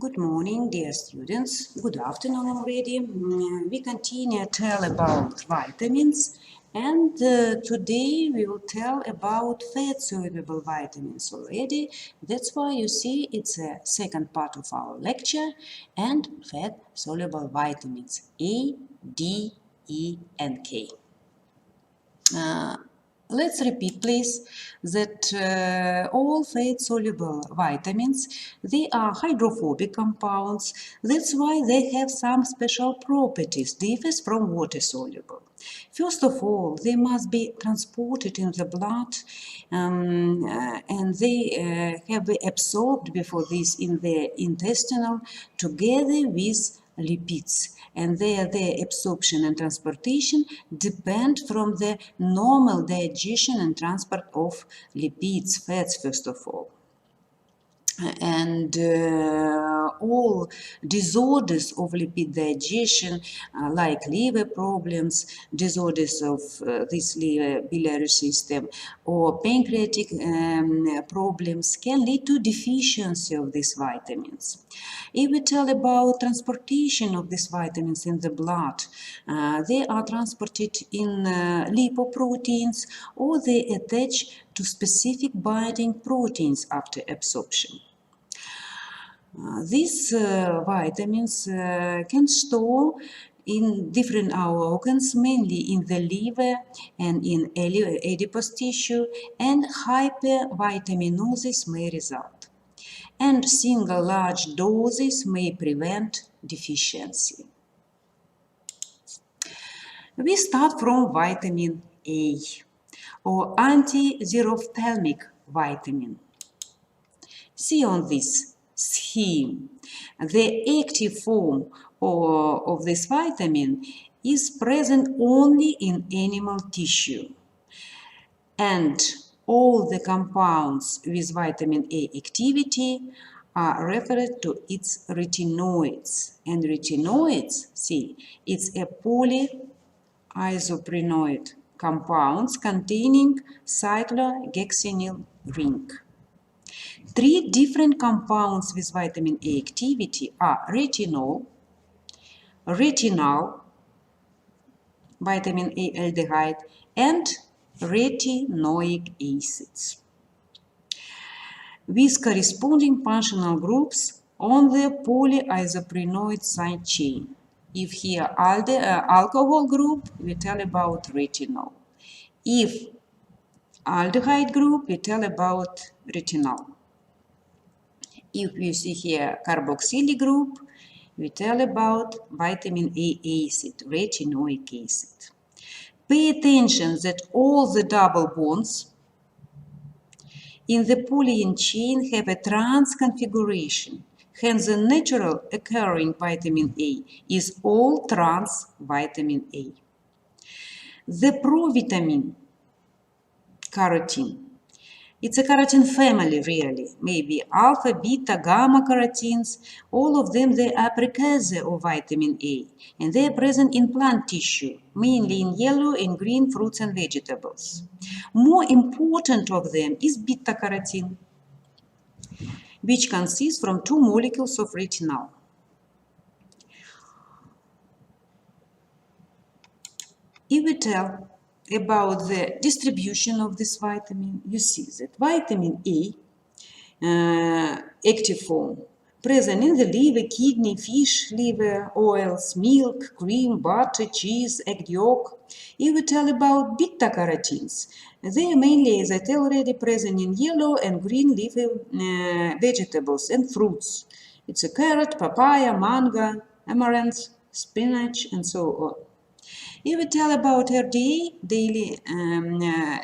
Good morning, dear students. Good afternoon already. We continue to tell about vitamins, and today we will tell about fat-soluble vitamins already. That's why you see it's a second part of our lecture, and fat-soluble vitamins A, D, E, and K. Let's repeat, please, that all fat-soluble vitamins, they are hydrophobic compounds. That's why they have some special properties, differs from water-soluble. First of all, they must be transported in the blood, and they have been absorbed before this in the intestinal together with lipids, and their absorption and transportation depend from the normal digestion and transport of lipids, fats first of all. And all disorders of lipid digestion, like liver problems, disorders of this liver biliary system, or pancreatic problems can lead to deficiency of these vitamins. If we tell about transportation of these vitamins in the blood, they are transported in lipoproteins, or they attach to specific binding proteins after absorption. These vitamins can store in different organs, mainly in the liver and in adipose tissue, and hypervitaminosis may result. And single large doses may prevent deficiency. We start from vitamin A, or anti-xerophthalmic vitamin. See on this scheme, the active form of this vitamin is present only in animal tissue, and all the compounds with vitamin A activity are referred to its retinoids. And retinoids, see, it's a polyisoprenoid compounds containing cyclohexynyl ring. Three different compounds with vitamin A activity are retinol, retinal, vitamin A aldehyde, and retinoic acids, with corresponding functional groups on the polyisoprenoid side chain. If here alcohol group, we tell about retinol. If aldehyde group, we tell about retinol. If you see here carboxylic group, we tell about vitamin A acid, retinoic acid. Pay attention that all the double bonds in the polyene chain have a trans configuration. Hence, the natural occurring vitamin A is all trans vitamin A. The provitamin carotene, it's a carotene family, really. Maybe alpha, beta, gamma carotenes. All of them, they are precursor of vitamin A. And they are present in plant tissue, mainly in yellow and green fruits and vegetables. More important of them is beta carotene, which consists from two molecules of retinol. If we tell about the distribution of this vitamin, you see that vitamin A active form present in the liver, kidney, fish liver, oils, milk, cream, butter, cheese, egg yolk. If we tell about beta carotenes, they are mainly, as I tell already, present in yellow and green leafy vegetables and fruits. It's a carrot, papaya, mango, amaranth, spinach, and so on. If we tell about RDA, daily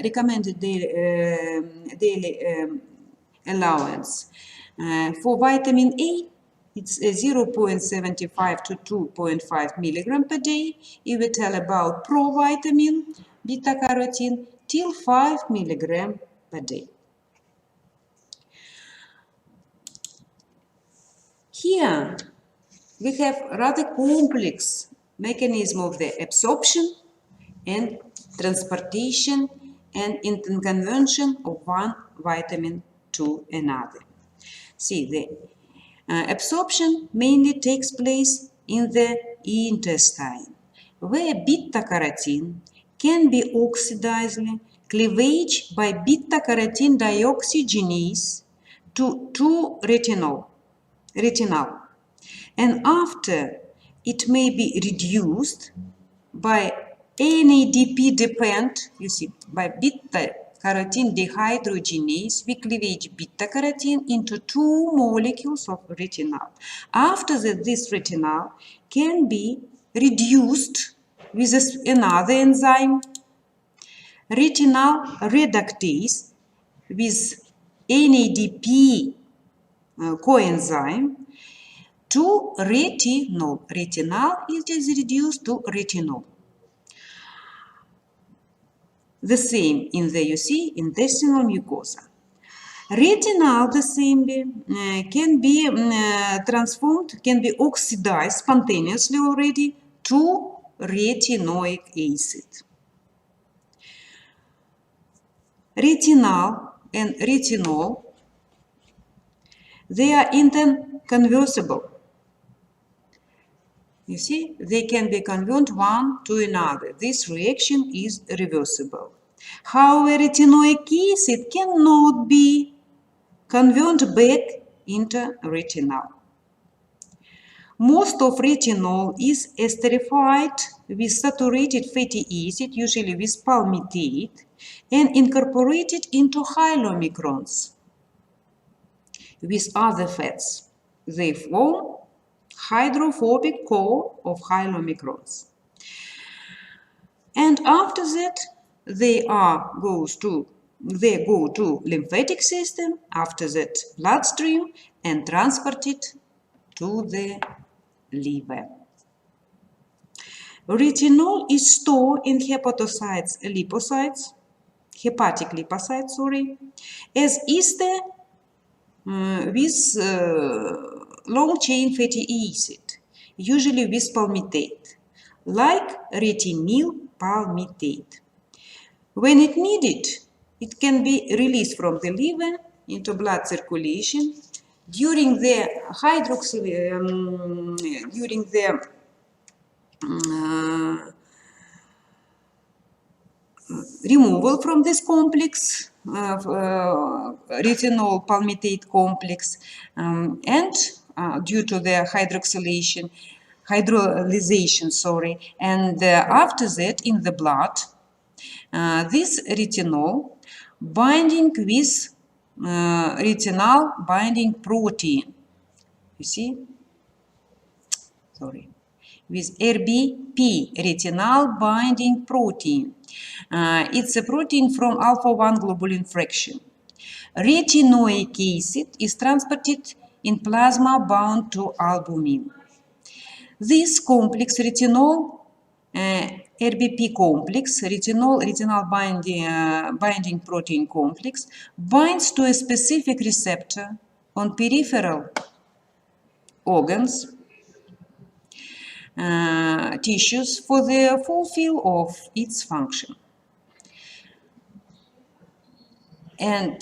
recommended daily allowance, for vitamin A, it's 0.75 to 2.5 milligram per day. If we tell about provitamin, beta carotene, till 5 milligram per day. Here we have rather complex mechanism of the absorption and transportation and interconversion of one vitamin to another. See, the Absorption mainly takes place in the intestine, where beta-carotene can be oxidized cleavage by beta-carotene dioxygenase to retinol, and after it may be reduced by NADP dependent, you see, by beta-carotene dehydrogenase, we cleavage beta-carotene into two molecules of retinol. After that, this retinol can be reduced with another enzyme, retinol reductase, with NADP coenzyme, to retinol. Retinol is reduced to retinol. The same in the, you see, intestinal mucosa. Retinol, the same can be transformed, can be oxidized spontaneously already to retinoic acid. Retinol and retinol, they are interconversible. You see, they can be converted one to another. This reaction is reversible. However, retinoic acid cannot be converted back into retinol. Most of retinol is esterified with saturated fatty acid, usually with palmitate, and incorporated into chylomicrons with other fats. They form hydrophobic core of chylomicrons. And after that, they go to lymphatic system, after that bloodstream, and transported to the liver. Retinol is stored in hepatic lipocytes, as ester with long-chain fatty acid, usually with palmitate, like retinyl palmitate. When it needed, it can be released from the liver into blood circulation during the removal from this complex, retinol palmitate complex, and due to the hydrolyzation, and after that in the blood, this retinol binding with retinol binding protein, you see, with RBP, retinol binding protein. It's a protein from alpha-1 globulin fraction. Retinoic acid is transported in plasma bound to albumin. This complex, retinol RBP complex, retinol binding protein complex, binds to a specific receptor on peripheral organs, tissues for the fulfill of its function. And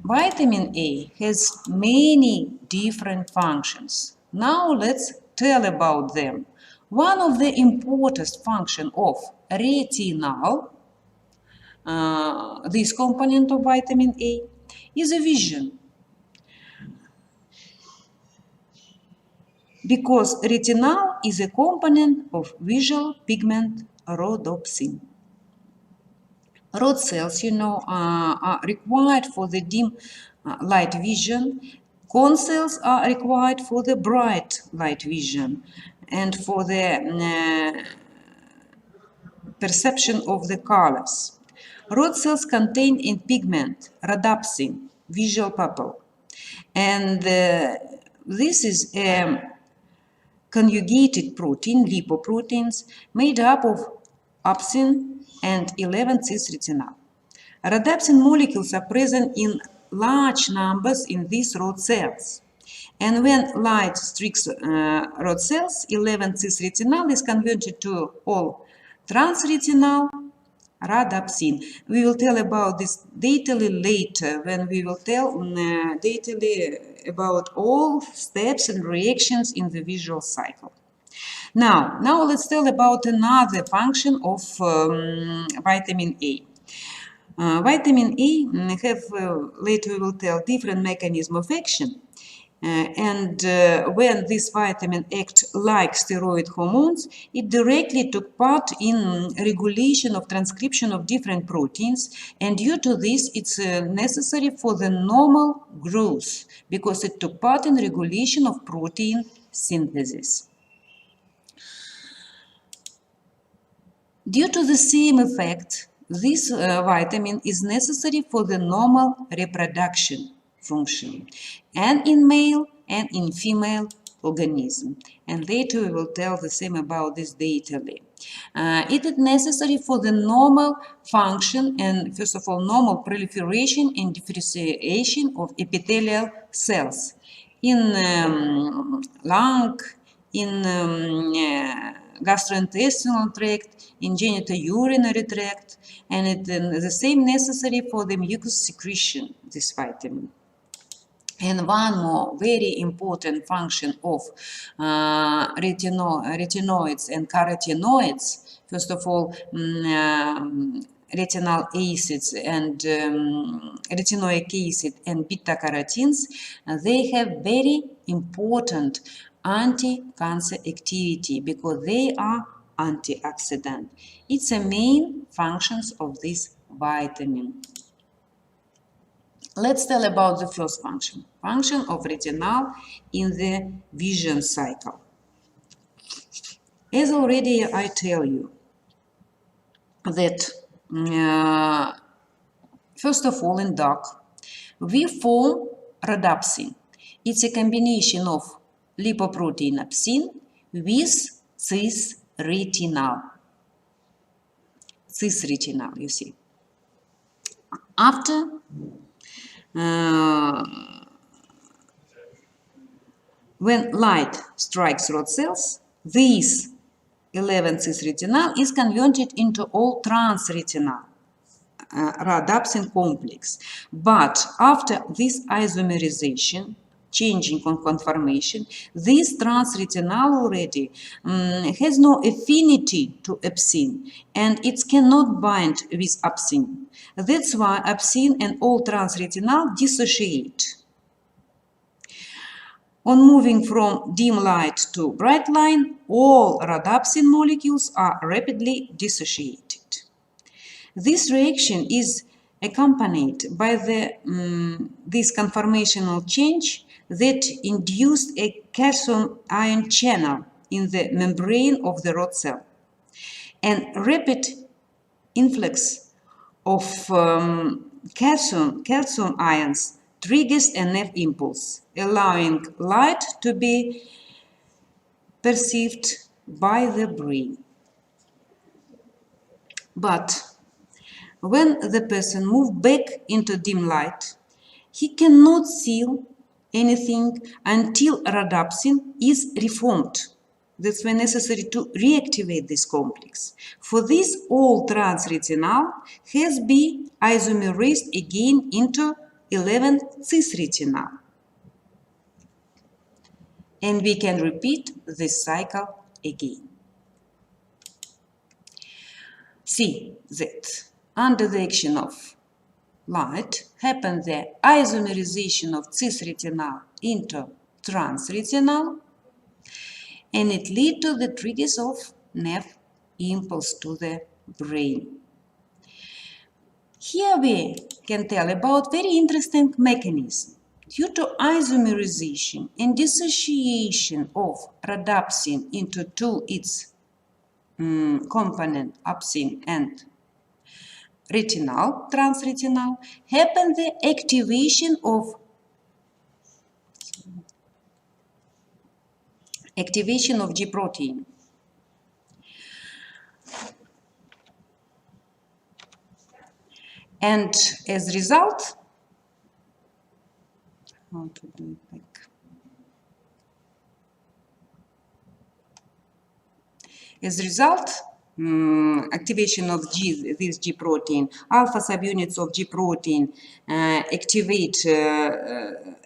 vitamin A has many different functions. Now let's tell about them. One of the important functions of retinol, this component of vitamin A, is a vision. Because retinol is a component of visual pigment rhodopsin. Rod cells, are required for the dim light vision. Cone cells are required for the bright light vision and for the perception of the colors. Rod cells contain in pigment rhodopsin, visual purple, and this is a conjugated protein, lipoproteins, made up of opsin and 11-cis-retinol. Rhodopsin molecules are present in large numbers in these rod cells. And when light strikes rod cells, 11-cis-retinol is converted to all trans-retinol rhodopsin. We will tell about this detail later when we will tell detail about all steps and reactions in the visual cycle. Now let's tell about another function of vitamin A. Vitamin A have, later we will tell, different mechanism of action. And when this vitamin act like steroid hormones, it directly took part in regulation of transcription of different proteins, and due to this it's necessary for the normal growth because it took part in regulation of protein synthesis. Due to the same effect, this vitamin is necessary for the normal reproduction function, and in male and in female organism. And later we will tell the same about this detail. It is necessary for the normal function and, first of all, normal proliferation and differentiation of epithelial cells in lung, in gastrointestinal tract, in genitourinary tract, and it is the same necessary for the mucus secretion, this vitamin. And one more very important function of retinoids and carotenoids, first of all, retinal acids and retinoic acid and beta-carotenes, they have very important anti-cancer activity because they are antioxidant. It's the main functions of this vitamin. Let's tell about the first function of retinal in the vision cycle. As already I tell you that first of all in dark we form rhodopsin. It's a combination of lipoprotein opsin with cis-retinal. Cis-retinal, you see. After when light strikes rod cells, this 11 cis-retinal is converted into all trans-retinal rhodopsin complex. But after this isomerization, changing conformation, this trans-retinal already has no affinity to opsin and it cannot bind with opsin. That's why opsin and all trans-retinal dissociate. On moving from dim light to bright line, all rhodopsin molecules are rapidly dissociated. This reaction is accompanied by this conformational change that induced a calcium ion channel in the membrane of the rod cell. And rapid influx of calcium ions triggers a nerve impulse, allowing light to be perceived by the brain. But when the person moves back into dim light, he cannot see anything until rhodopsin is reformed. That's why necessary to reactivate this complex. For this, all trans-retinal has been isomerized again into 11 cis-retinal. And we can repeat this cycle again. See that under the action of light happens the isomerization of cis-retinal into trans-retinal, and it leads to the triggers of nerve impulse to the brain. Here we can tell about very interesting mechanism. Due to isomerization and dissociation of rhodopsin into two its component, opsin and retinal, trans-retinal, happens the activation of G protein. And as a result, how to do it back? As a result, activation of this G protein, alpha subunits of G protein activate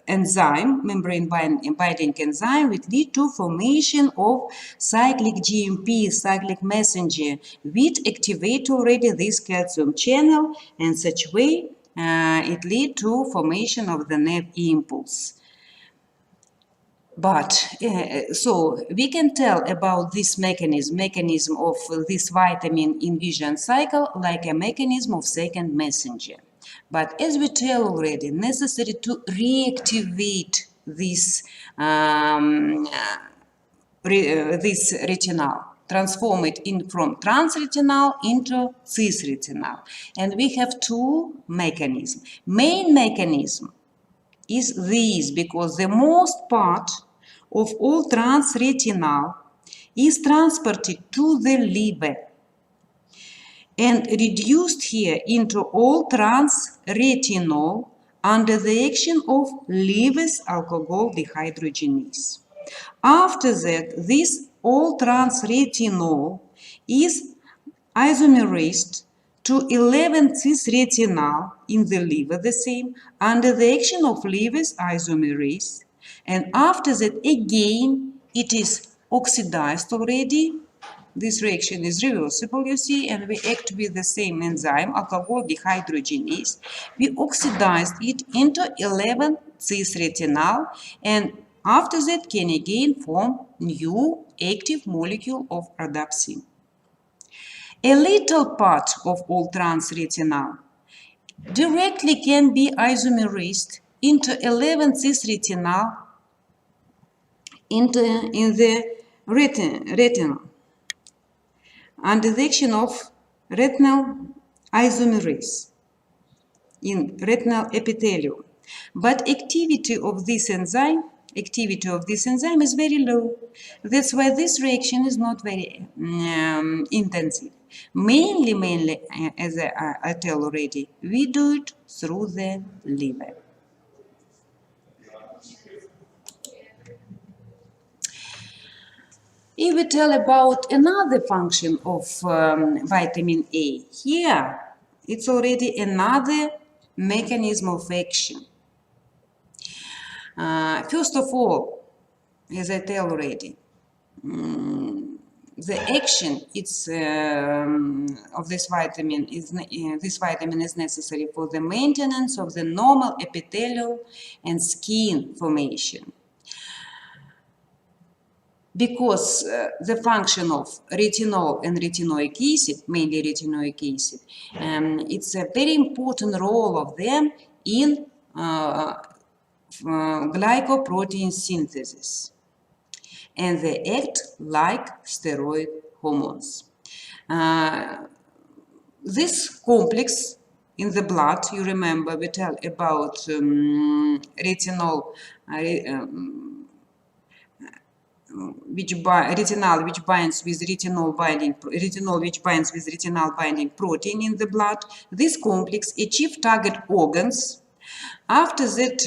enzyme, membrane binding enzyme, which lead to formation of cyclic GMP, cyclic messenger, which activate already this calcium channel, and such way it lead to formation of the nerve impulse. But so we can tell about this mechanism of this vitamin in vision cycle like a mechanism of second messenger. But as we tell already, necessary to reactivate this this retinal, transform it from transretinal into cisretinal, and we have two mechanisms. Main mechanism is this, because the most part of all transretinal is transported to the liver and reduced here into all transretinol under the action of liver's alcohol dehydrogenase. After that, this all transretinol is isomerized to 11-cis-retinal in the liver, the same, under the action of liver's isomerase. And after that, again, it is oxidized already. This reaction is reversible, you see, and we act with the same enzyme, alcohol dehydrogenase. We oxidized it into 11-cis-retinal, and after that can again form new active molecule of rhodopsin. A little part of all transretinal directly can be isomerized into 11-cis-retinal in the retinal under the action of retinal isomerase in retinal epithelium. But activity of this enzyme is very low. That's why this reaction is not very intensive. Mainly, as I tell already, we do it through the liver. If we tell about another function of vitamin A, here it's already another mechanism of action. First of all, as I tell already, the action of this vitamin is necessary for the maintenance of the normal epithelial and skin formation. Because the function of retinol and retinoic acid, mainly retinoic acid, it's a very important role of them in glycoprotein synthesis, and they act like steroid hormones. This complex in the blood, you remember we tell about retinol, which binds with retinol binding protein in the blood. This complex achieves target organs. After that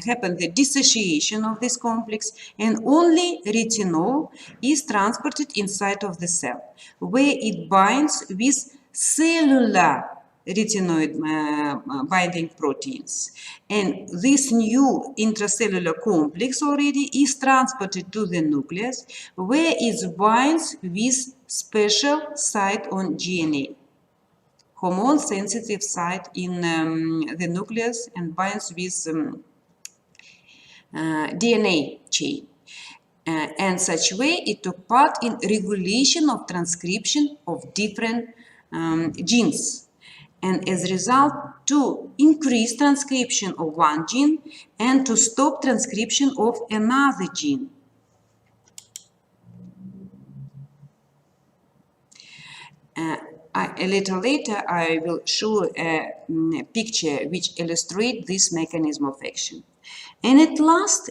happened the dissociation of this complex, and only retinol is transported inside of the cell, where it binds with cellular retinoid binding proteins. And this new intracellular complex already is transported to the nucleus, where it binds with special site on DNA. Hormone sensitive site in the nucleus, and binds with DNA chain. And such way it took part in regulation of transcription of different genes. And as a result, to increase transcription of one gene and to stop transcription of another gene. A little later, I will show a picture which illustrates this mechanism of action. And at last,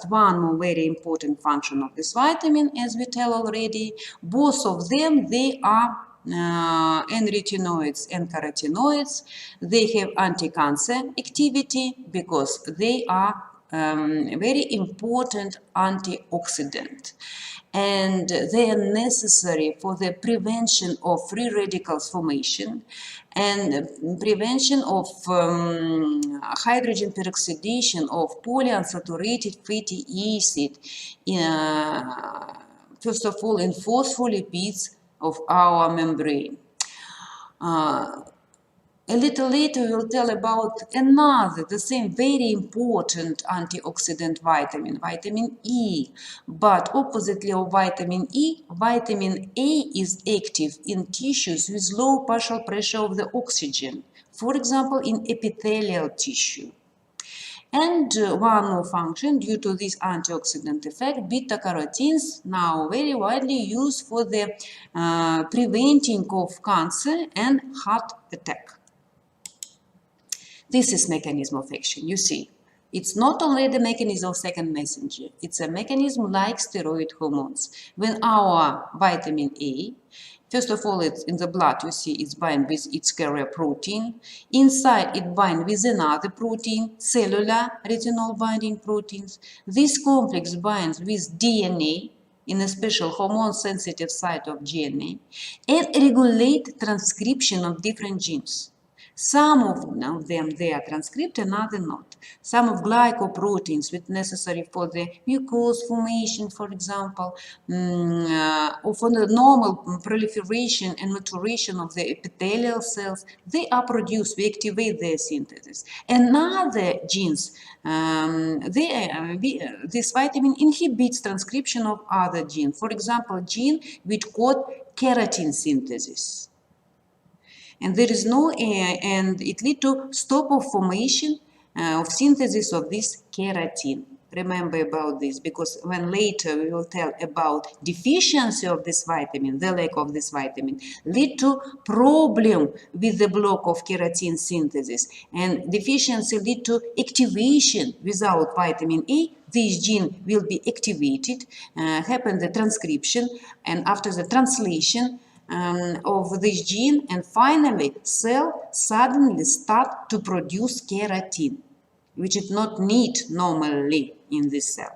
one more very important function of this vitamin, as we tell already, both of them, they are retinoids and carotenoids. They have anti-cancer activity because they are very important antioxidant, and they are necessary for the prevention of free radicals formation and prevention of hydrogen peroxidation of polyunsaturated fatty acid, first of all in phospholipids of our membrane. A little later we'll tell about another, the same very important antioxidant vitamin, vitamin E. But oppositely of vitamin E, vitamin A is active in tissues with low partial pressure of the oxygen, for example, in epithelial tissue. And one more function, due to this antioxidant effect, beta-carotenes now very widely used for the preventing of cancer and heart attack. This is mechanism of action, you see. It's not only the mechanism of second messenger, it's a mechanism like steroid hormones. When our vitamin A, first of all, it's in the blood, you see, it's bind with its carrier protein. Inside, it binds with another protein, cellular retinol binding proteins. This complex binds with DNA in a special hormone-sensitive site of DNA and regulate transcription of different genes. Some of them, they are transcribed, and others not. Some of glycoproteins, which necessary for the mucose formation, for example, or for the normal proliferation and maturation of the epithelial cells, they are produced, we activate their synthesis. And other genes, this vitamin inhibits transcription of other genes. For example, gene which code keratin synthesis. And there is no, and it leads to stop of formation of synthesis of this keratin. Remember about this, because when later we will tell about deficiency of this vitamin, the lack of this vitamin, lead to problem with the block of keratin synthesis, and deficiency lead to activation. Without vitamin A, this gene will be activated, happen the transcription, and after the translation, of this gene, and finally cell suddenly start to produce keratin, which it not need normally in this cell.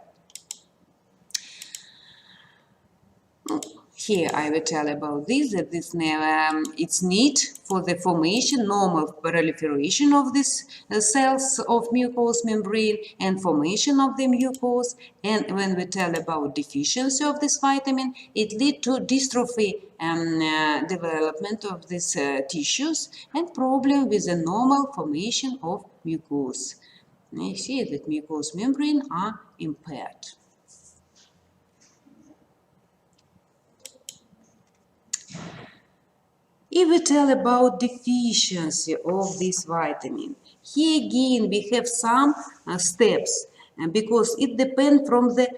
Here I will tell about this, that this it's need for the formation, normal proliferation of these cells of mucous membrane and formation of the mucose. And when we tell about deficiency of this vitamin, it lead to dystrophy and development of these tissues and problem with the normal formation of mucose. You see that mucous membrane are impaired. If we tell about deficiency of this vitamin, here again we have some steps, because it depends from the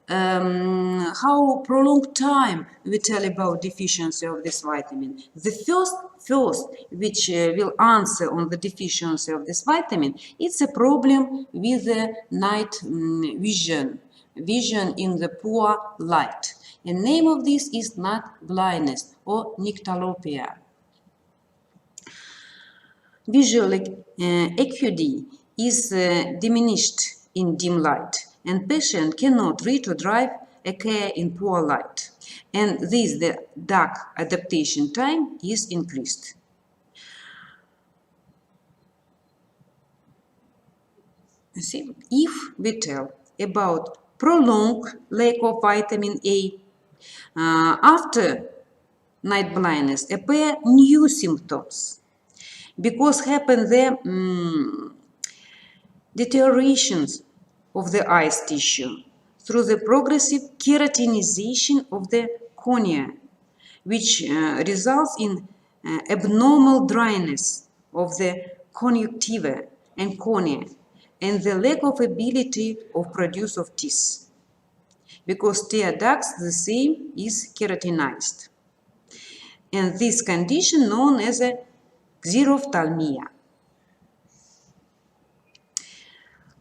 how prolonged time we tell about deficiency of this vitamin. The first which will answer on the deficiency of this vitamin, it's a problem with the night vision in the poor light. The name of this is night blindness or nyctalopia. Visual acuity is diminished in dim light, and patient cannot read or drive a car in poor light, and this the dark adaptation time is increased. See, if we tell about prolonged lack of vitamin A, after night blindness appear new symptoms, because happen the deteriorations of the eyes tissue through the progressive keratinization of the cornea, which results in abnormal dryness of the conjunctiva and cornea, and the lack of ability of produce of teeth, because tear ducts the same is keratinized, and this condition known as a xerophthalmia.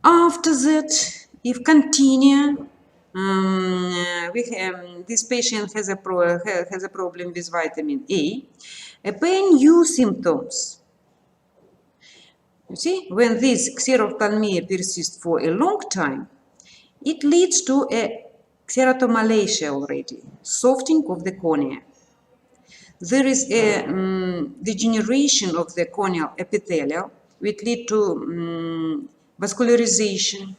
After that, if continue, this patient has a problem with vitamin A, appear new symptoms, You see, when this xerophthalmia persists for a long time, it leads to a xeratomalacia already, softening of the cornea. There is a degeneration of the corneal epithelium, which lead to vascularization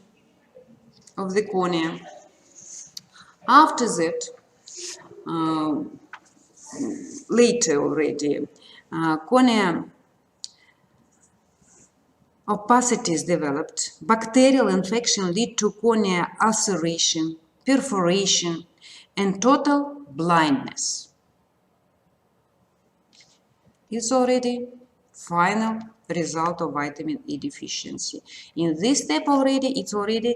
of the cornea. After that, later already, cornea opacity is developed. Bacterial infection lead to cornea ulceration, perforation, and total blindness. It's already final result of vitamin E deficiency. In this step already, it's already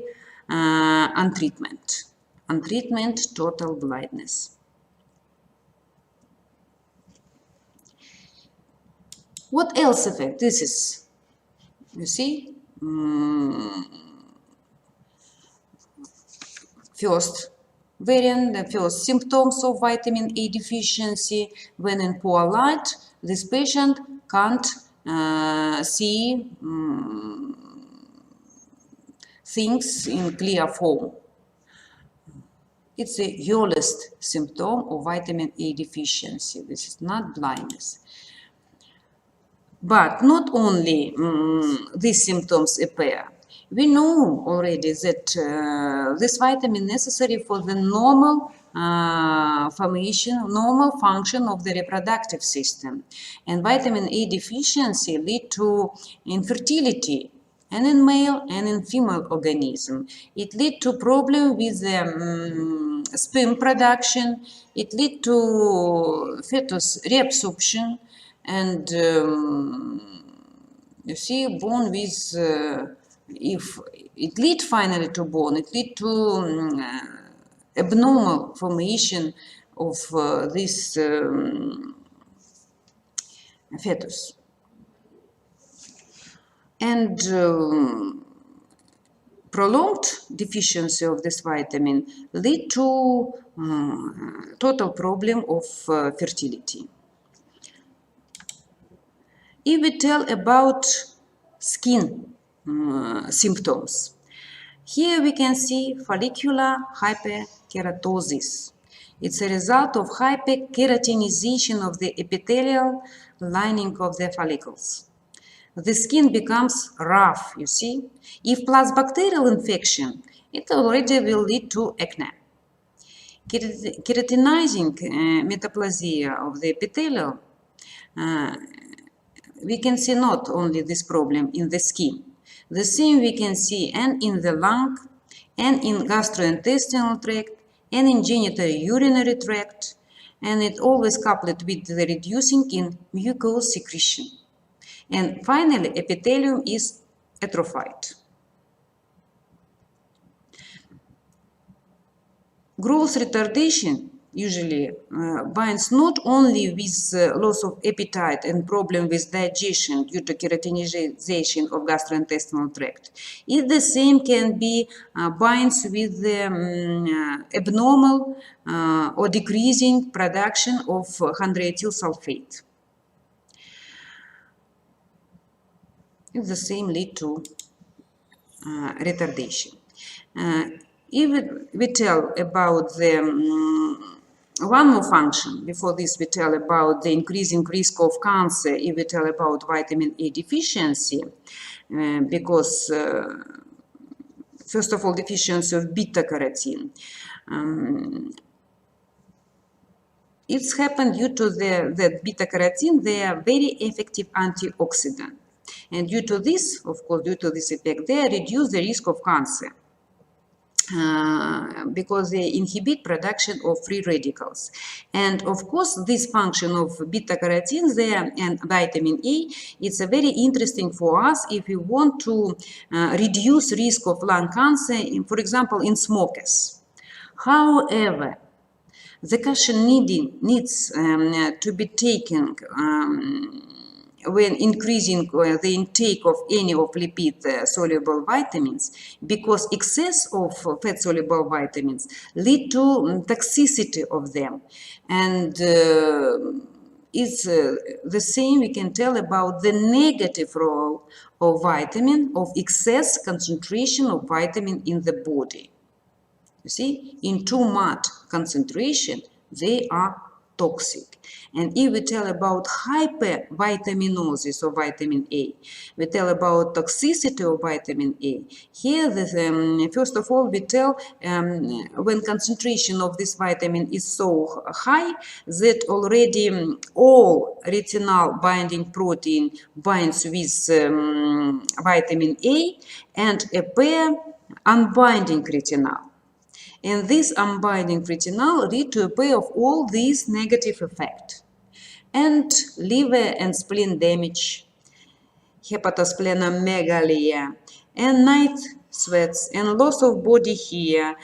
on treatment. On treatment, total blindness. What else effect? This is, you see, first variant, the first symptoms of vitamin A deficiency. When in poor light, this patient can't see things in clear form. It's the earliest symptom of vitamin A deficiency. This is not blindness. But not only these symptoms appear. We know already that this vitamin necessary for the normal formation, normal function of the reproductive system. And vitamin A deficiency lead to infertility, and in male and in female organism. It lead to problem with the sperm production. It lead to fetus reabsorption, and you see, born with, if it lead finally to born, it lead to abnormal formation of this fetus. And prolonged deficiency of this vitamin lead to total problem of fertility. If we tell about skin symptoms, here we can see follicular hyperkeratosis. It's a result of hyperkeratinization of the epithelial lining of the follicles. The skin becomes rough, you see. If plus bacterial infection, it already will lead to acne. Keratinizing metaplasia of the epithelial, we can see not only this problem in the skin. The same we can see and in the lung, and in gastrointestinal tract, and in genitourinary tract, and it always coupled with the reducing in mucous secretion. And finally, epithelium is atrophied. Growth retardation usually binds not only with loss of appetite and problem with digestion due to keratinization of gastrointestinal tract. It the same can be binds with the abnormal or decreasing production of chondroitin sulfate. It the same lead to retardation. If we tell about the one more function, before this we tell about the increasing risk of cancer, if we tell about vitamin A deficiency, because first of all, deficiency of beta-carotene. It's happened due to the beta-carotene, they are very effective antioxidant. And due to this, of course, due to this effect, they reduce the risk of cancer. Because they inhibit production of free radicals. And of course, this function of beta-carotene there and vitamin A, it's a very interesting for us if we want to reduce risk of lung cancer, for example, in smokers. However, the caution needs to be taken when increasing the intake of any of lipid-soluble vitamins, because excess of fat-soluble vitamins lead to toxicity of them. And is the same we can tell about the negative role of vitamin, of excess concentration of vitamin in the body. You see, in too much concentration, they are toxic. And if we tell about hypervitaminosis of vitamin A, we tell about toxicity of vitamin A. Here, first of all, we tell when concentration of this vitamin is so high that already all retinol binding protein binds with vitamin A and a pair unbinding retinol. And this unbinding retinol lead to a pair of all these negative effects. And liver and spleen damage, hepatosplenomegaly, and night sweats, and loss of body hair,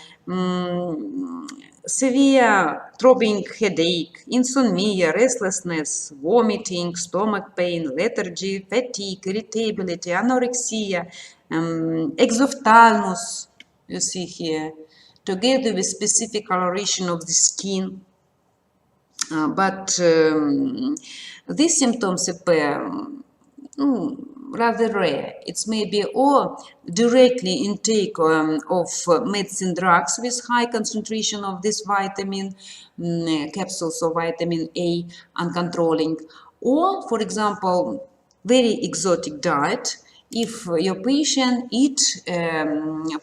severe throbbing headache, insomnia, restlessness, vomiting, stomach pain, lethargy, fatigue, irritability, anorexia, exophthalmos, you see here, together with specific coloration of the skin. But these symptoms appear rather rare. It's maybe or directly intake of medicine drugs with high concentration of this vitamin, capsules of vitamin A uncontrolling, or, for example, very exotic diet. If your patient eat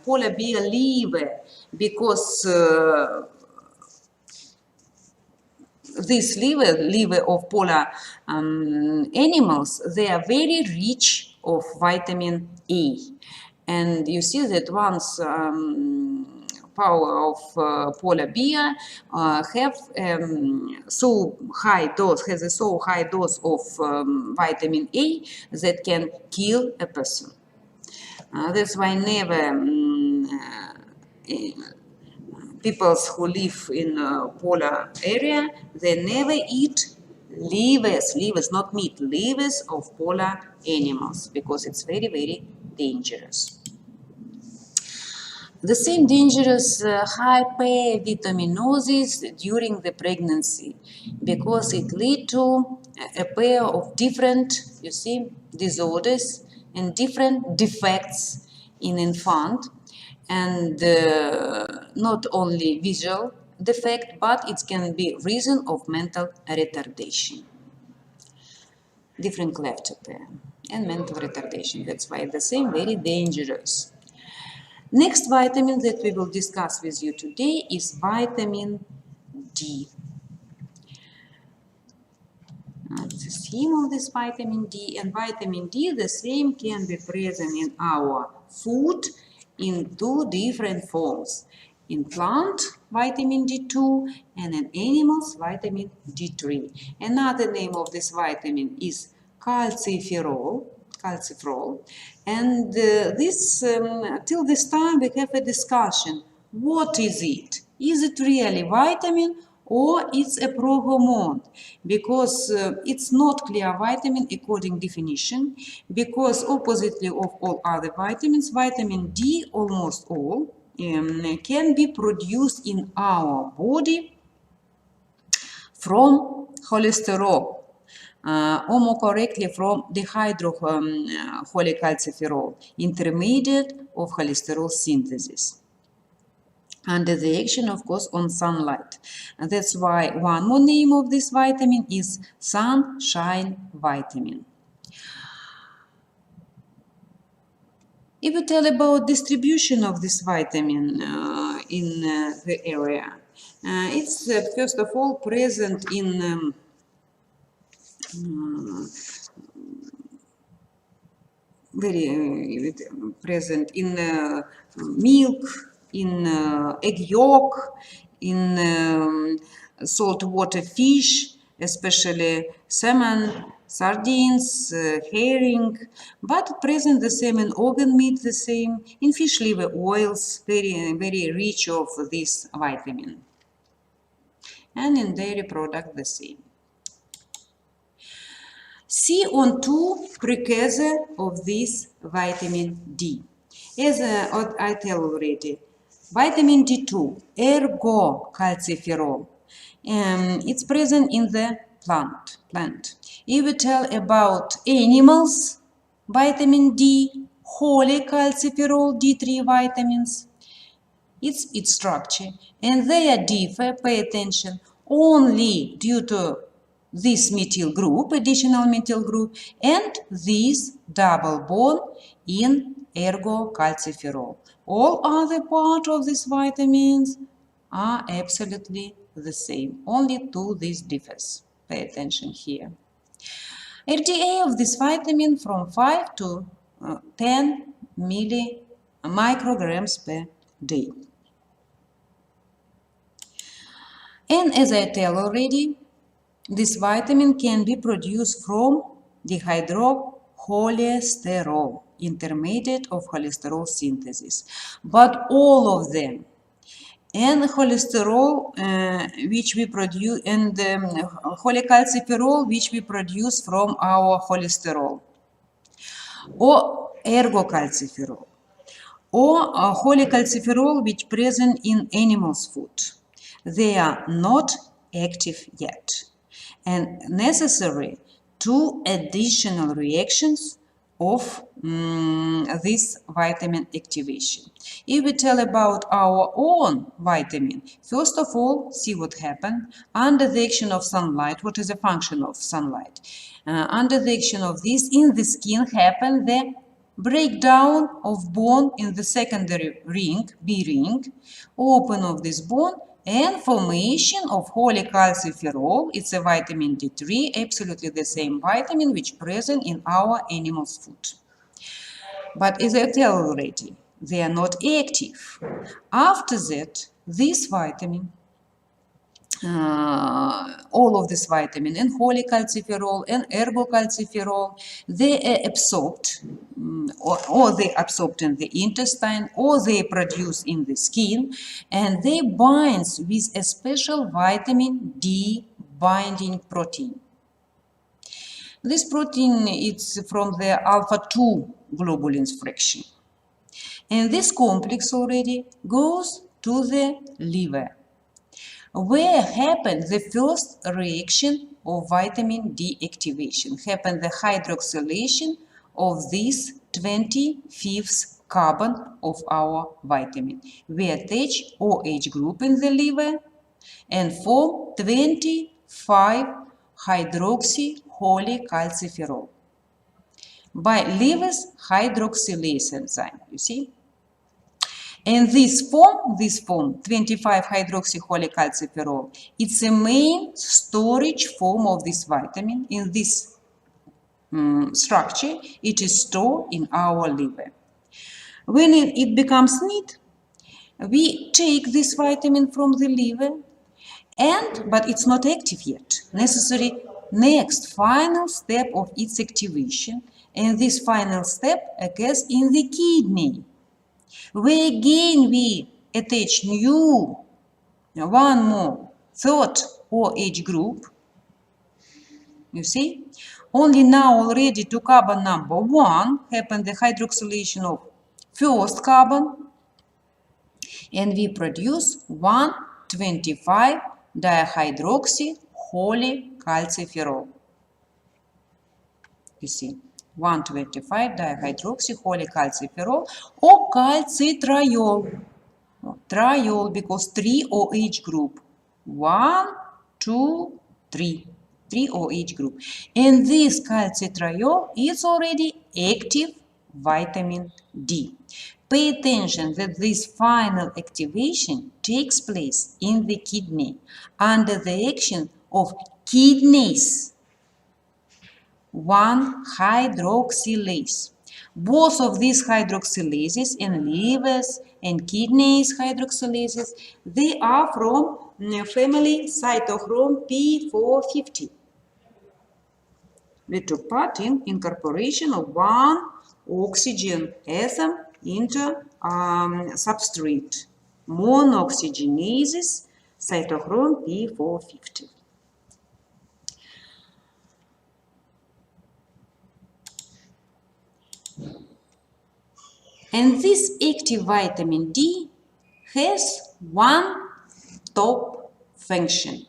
polar bear liver because this liver of polar animals, they are very rich of vitamin A. And you see that once power of polar bear have so high dose, has a so high dose of vitamin A that can kill a person. That's why never peoples who live in polar area, they never eat livers, not meat, livers of polar animals, because it's very, very dangerous. The same dangerous hypervitaminosis during the pregnancy, because it lead to a pair of different, you see, disorders and different defects in infant. And not only visual defect, but it can be reason of mental retardation. Different cleft pair and mental retardation. That's why the same very dangerous. Next vitamin that we will discuss with you today is vitamin D. That's the theme of this vitamin D. And vitamin D, the same can be present in our food in two different forms. In plant, vitamin D2, and in animals, vitamin D3. Another name of this vitamin is calciferol. And till this time we have a discussion. What is it? Is it really vitamin or it's a prohormone? Because it's not clear vitamin according definition, because oppositely of all other vitamins, vitamin D, almost all, can be produced in our body from cholesterol, or more correctly from dehydrocholecalciferol, intermediate of cholesterol synthesis, under the action, of course, on sunlight. And that's why one more name of this vitamin is sunshine vitamin. If we tell about distribution of this vitamin in the area, it's first of all present in present in milk, in egg yolk, in saltwater fish, especially salmon, sardines, herring, but present the same in organ meat, the same in fish liver oils, very, very rich of this vitamin, and in dairy product the same. See on two precursor of this vitamin D. As I tell already, vitamin D2, ergocalciferol, it's present in the plant. If we tell about animals, vitamin D, cholecalciferol, D3 vitamins, it's its structure, and they differ, pay attention, only due to this methyl group, additional methyl group, and this double bond in ergocalciferol. All other parts of these vitamins are absolutely the same, only two these differs. Pay attention here. RDA of this vitamin from 5 to 10 micrograms per day. And as I tell already, this vitamin can be produced from dehydrocholesterol, intermediate of cholesterol synthesis. But all of them, and cholesterol which we produce, and cholecalciferol which we produce from our cholesterol, or ergocalciferol, or cholecalciferol which present in animals' food. They are not active yet, and necessary two additional reactions of this vitamin activation. If we tell about our own vitamin, first of all, see what happened under the action of sunlight. What is the function of sunlight? Under the action of this, in the skin happen the breakdown of bond in the secondary ring, B ring, open of this bond, and formation of cholecalciferol. It's a vitamin D3, absolutely the same vitamin which present in our animals' food. But as I tell already, they are not active. After that, this vitamin, all of this vitamin, and cholecalciferol and ergocalciferol, they are absorbed, or they absorbed in the intestine, or they produce in the skin, and they bind with a special vitamin D binding protein. This protein is from the alpha-2 globulins fraction. And this complex already goes to the liver, where happened the first reaction of vitamin D activation, happened the hydroxylation of this 25th carbon of our vitamin. We attach OH group in the liver and form 25 hydroxycholecalciferol by liver's hydroxylase enzyme, you see. And this form, 25 hydroxycholecalciferol, it's a main storage form of this vitamin. In this structure, it is stored in our liver. When it becomes need, we take this vitamin from the liver, but it's not active yet. Necessary next final step of its activation, and this final step occurs in the kidney, where again we attach new, one more, third OH group, you see. Only now already to carbon number 1 happened the hydroxylation of first carbon, and we produce 1,25 dihydroxycholecalciferol. You see, 1,25 dihydroxycholecalciferol or calcitriol. Triol, because 3 OH group. 1, 2, 3. 3 OH group. And this calcitriol is already active vitamin D. Pay attention that this final activation takes place in the kidney under the action of kidneys 1-hydroxylase. Both of these hydroxylases in livers and kidneys hydroxylases, they are from family cytochrome P450. We took part in incorporation of one oxygen atom into substrate, monooxygenases, cytochrome P450. And this active vitamin D has one top function: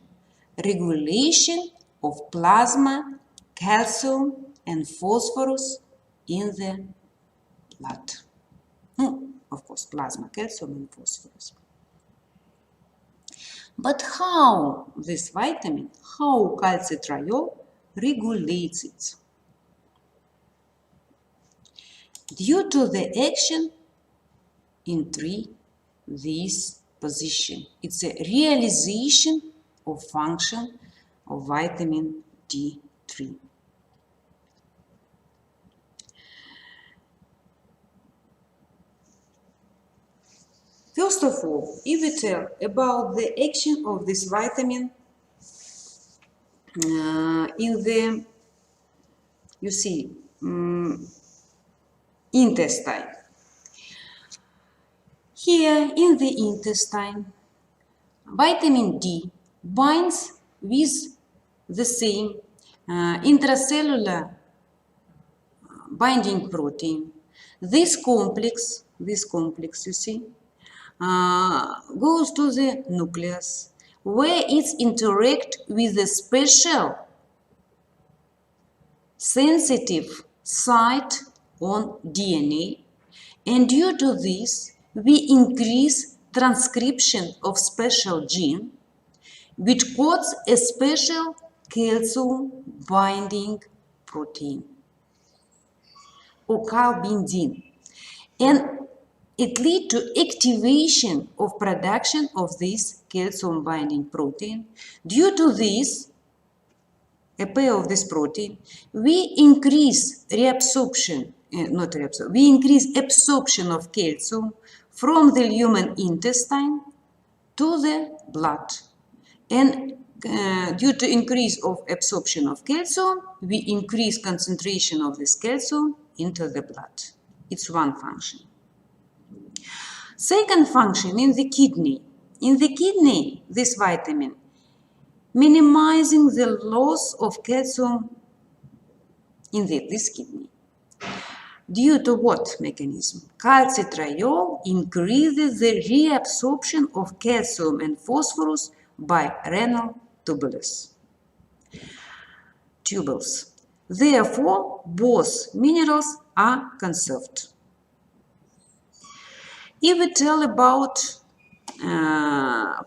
regulation of plasma, calcium, and phosphorus in the blood. Of course, plasma, calcium, and phosphorus. But how this vitamin, how calcitriol regulates it? Due to the action in this position. It's a realization of function of vitamin D3. First of all, if we tell about the action of this vitamin in the, you see, intestine. Here in the intestine, vitamin D binds with the same intracellular binding protein. This complex, you see, goes to the nucleus, where it interacts with a special sensitive site on DNA, and due to this, we increase transcription of special gene, which codes a special calcium binding protein, or calbindin, and it leads to activation of production of this calcium binding protein. Due to this, a pair of this protein, we increase reabsorption, we increase absorption of calcium from the human intestine to the blood. And due to increase of absorption of calcium, we increase concentration of this calcium into the blood. It's one function. Second function in the kidney. In the kidney, this vitamin minimizing the loss of calcium in this kidney. Due to what mechanism? Calcitriol increases the reabsorption of calcium and phosphorus by renal tubules. Therefore, both minerals are conserved. If we tell about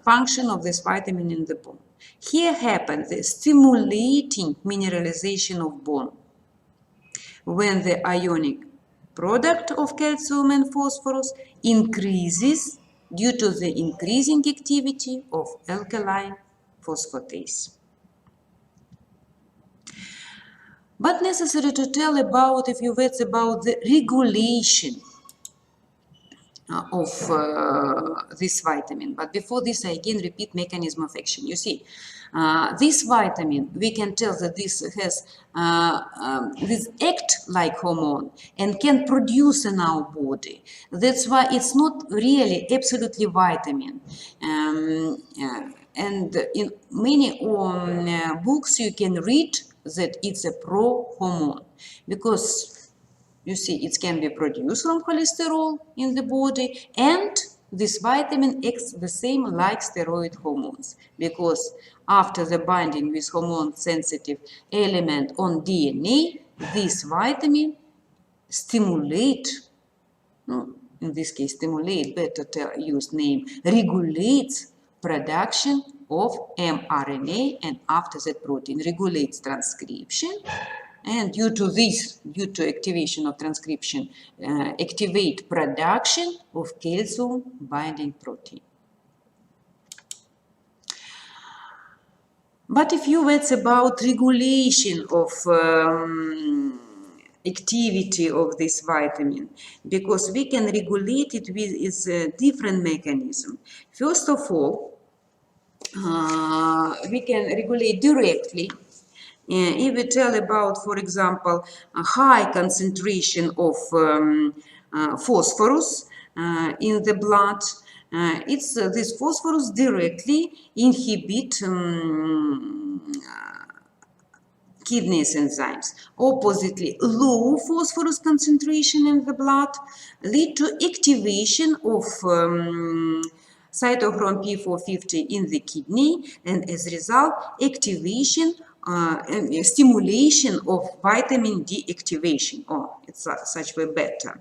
function of this vitamin in the bone, here happens the stimulating mineralization of bone when the ionic product of calcium and phosphorus increases due to the increasing activity of alkaline phosphatase. But necessary to tell about a few words about the regulation of this vitamin. But before this, I again repeat mechanism of action. You see, this vitamin, we can tell that this has this act like hormone and can produce in our body. That's why it's not really absolutely vitamin. And in many books you can read that it's a pro-hormone, because you see, it can be produced from cholesterol in the body, and this vitamin acts the same like steroid hormones, because after the binding with hormone-sensitive element on DNA, this vitamin stimulate, in this case stimulate, better to use name, regulates production of mRNA, and after that protein regulates transcription. And due to activation of transcription, activate production of calcium binding protein. But a few words about regulation of activity of this vitamin, because we can regulate it with its different mechanism. First of all, we can regulate directly. If we tell about, for example, a high concentration of phosphorus in the blood, this phosphorus directly inhibit kidneys enzymes. Oppositely, low phosphorus concentration in the blood lead to activation of cytochrome P450 in the kidney, and as a result, activation stimulation of vitamin D activation. Oh, it's such way better.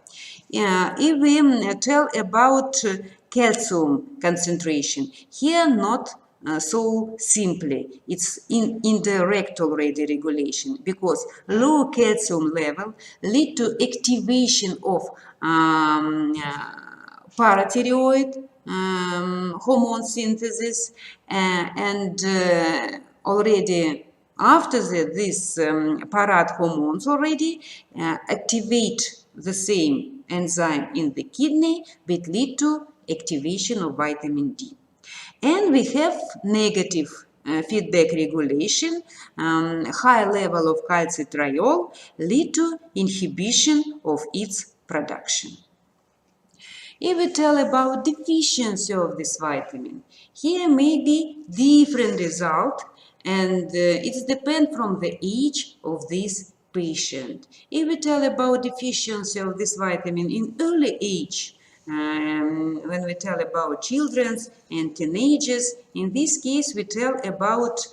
If we tell about calcium concentration, here not so simply. It's indirect already regulation, because low calcium level lead to activation of parathyroid hormone synthesis, and already after this parad hormones already activate the same enzyme in the kidney, which lead to activation of vitamin D. And we have negative feedback regulation. High level of calcitriol lead to inhibition of its production. If we tell about deficiency of this vitamin, here may be different result, and it depends from the age of this patient. If we tell about deficiency of this vitamin in early age, when we tell about children and teenagers, in this case we tell about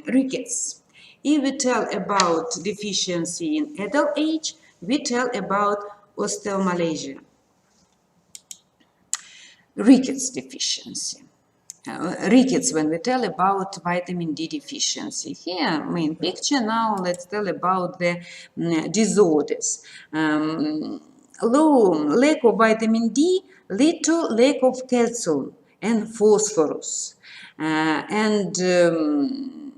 rickets. If we tell about deficiency in adult age, we tell about osteomalacia. Rickets deficiency. Rickets, when we tell about vitamin D deficiency. Here, main picture. Now let's tell about the disorders. Low lack of vitamin D lead to lack of calcium and phosphorus. And in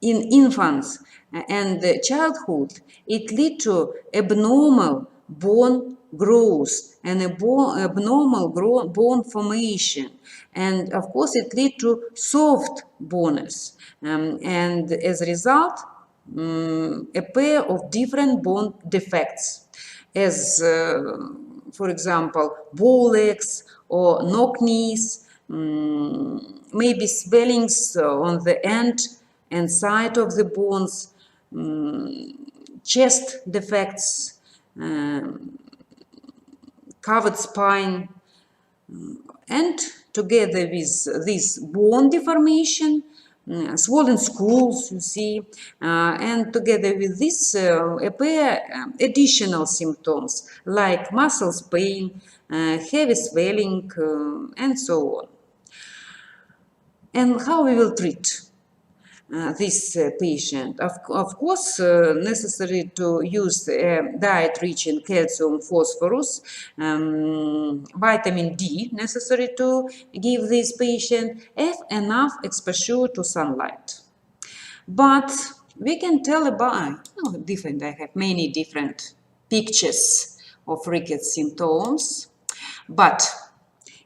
infants and childhood, it lead to abnormal bone growth and abnormal bone formation, and of course it lead to soft bones, and as a result a pair of different bone defects, as for example bow legs or knock knees, maybe swellings on the end and side of the bones, chest defects, covered spine, and together with this bone deformation, swollen skulls, you see, and together with this appear additional symptoms like muscles pain, heavy swelling, and so on. And how we will treat this patient? Of course, necessary to use a diet rich in calcium, phosphorus, vitamin D necessary to give this patient, and enough exposure to sunlight. But we can tell about different. I have many different pictures of rickets symptoms, but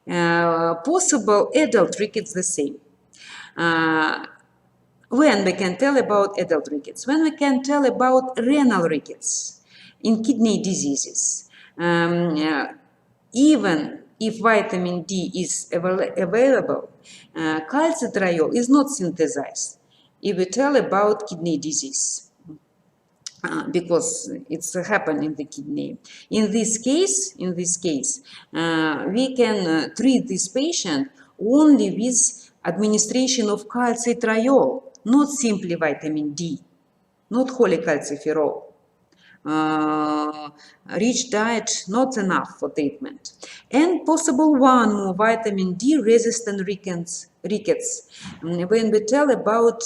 possible adult rickets the same. When we can tell about adult rickets? When we can tell about renal rickets in kidney diseases. Even if vitamin D is available, calcitriol is not synthesized if we tell about kidney disease, because it's happened in the kidney. In this case, we can treat this patient only with administration of calcitriol, not simply vitamin D, not cholecalciferol. Rich diet not enough for treatment. And possible one more vitamin D resistant rickets. When we tell about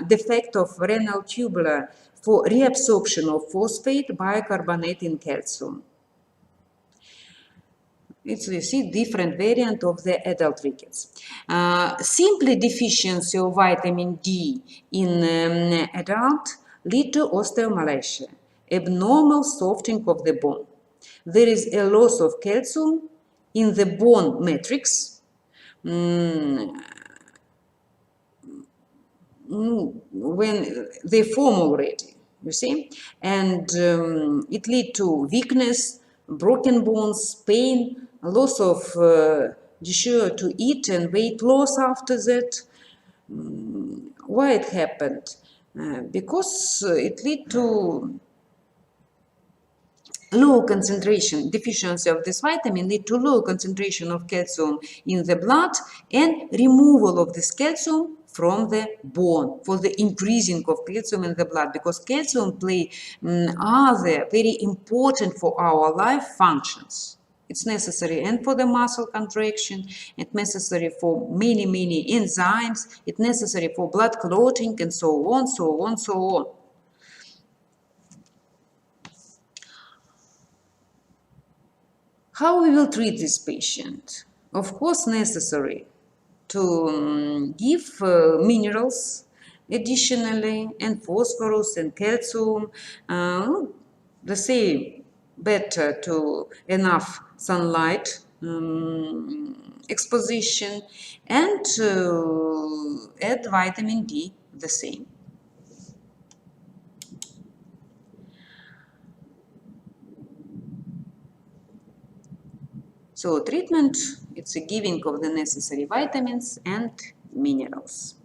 defect of renal tubular for reabsorption of phosphate bicarbonate in calcium. It's, you see, different variant of the adult rickets. Simply deficiency of vitamin D in adult lead to osteomalacia, abnormal softening of the bone. There is a loss of calcium in the bone matrix, when they form already, you see, and it lead to weakness, broken bones, pain, loss of desire to eat, and weight loss after that. Why it happened? Because it lead to low concentration, deficiency of this vitamin lead to low concentration of calcium in the blood and removal of this calcium from the bone for the increasing of calcium in the blood, because calcium play other very important for our life functions. It's necessary and for the muscle contraction, it's necessary for many enzymes, it's necessary for blood clotting, and so on, so on, so on. How we will treat this patient? Of course, necessary to give minerals additionally, and phosphorus and calcium, the same, better to enough sunlight exposition, and add vitamin D, the same. So treatment, it's a giving of the necessary vitamins and minerals.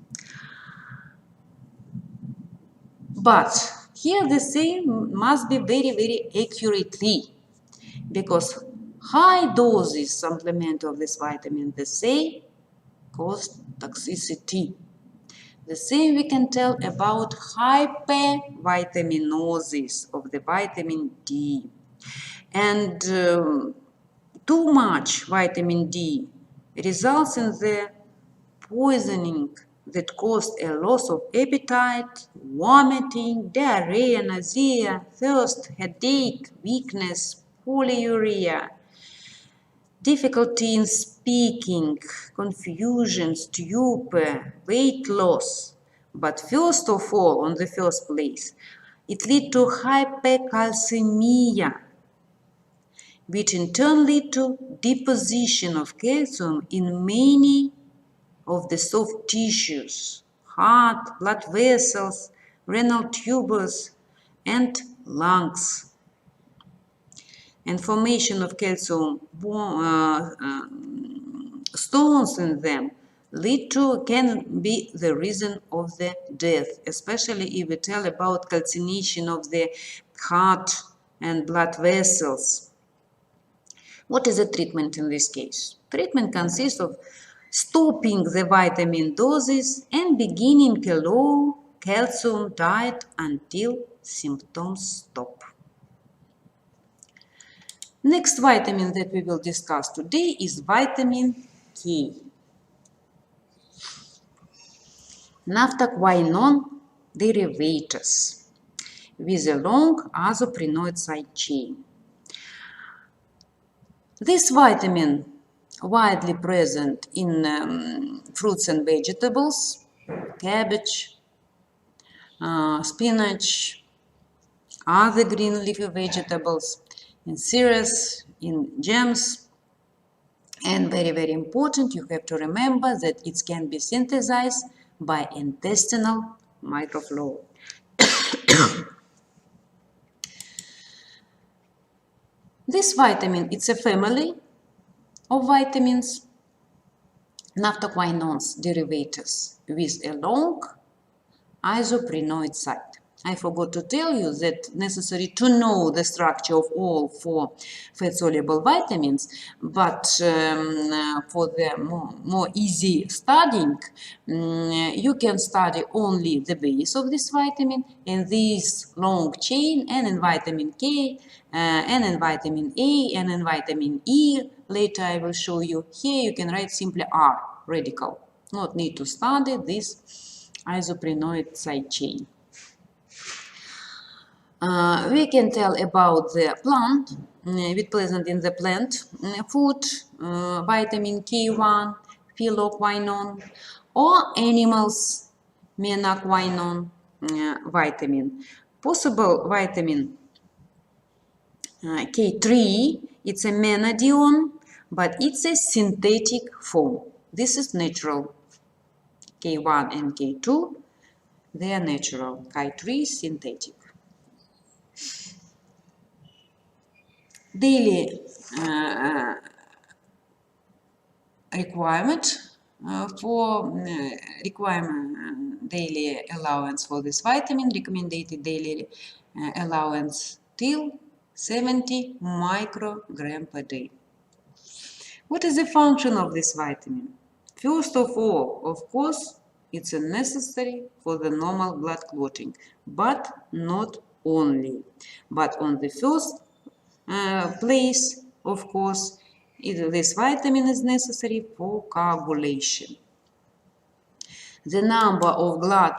But here the same must be very accurately, because high doses supplement of this vitamin, the same cause toxicity. The same we can tell about hypervitaminosis of the vitamin D. And too much vitamin D results in the poisoning that caused a loss of appetite, vomiting, diarrhea, nausea, thirst, headache, weakness, polyuria, difficulty in speaking, confusion, stupor, weight loss. But first of all, on the first place, it leads to hypercalcemia, which in turn lead to deposition of calcium in many of the soft tissues, heart, blood vessels, renal tubers, and lungs. And formation of calcium stones in them can be the reason of the death, especially if we tell about calcination of the heart and blood vessels. What is the treatment in this case? Treatment consists of stopping the vitamin doses and beginning a low calcium diet until symptoms stop. Next vitamin that we will discuss today is vitamin K. Naphthoquinone derivatives with a long isoprenoid side chain. This vitamin widely present in fruits and vegetables, cabbage, spinach, other green leafy vegetables, in cereals, in jams. And very important, you have to remember that it can be synthesized by intestinal microflora. This vitamin, it's a family of vitamins, naphthoquinones derivatives with a long isoprenoid site. I forgot to tell you that necessary to know the structure of all 4 fat-soluble vitamins, but for the more easy studying, you can study only the base of this vitamin and this long chain, and in vitamin K, and in vitamin A, and in vitamin E. Later I will show you. Here you can write simply R, radical. Not need to study this isoprenoid side chain. We can tell about the plant, with present in the plant food, vitamin K1, phylloquinone, or animals, menaquinone vitamin. Possible vitamin K3, it's a menadione, but it's a synthetic form. This is natural. K1 and K2, they are natural. K3 is synthetic. Daily requirement daily allowance for this vitamin, recommended daily allowance till 70 microgram per day. What is the function of this vitamin? First of all, of course, It's necessary for the normal blood clotting, but not only. But on the first place, of course, this vitamin is necessary for coagulation. The number of blood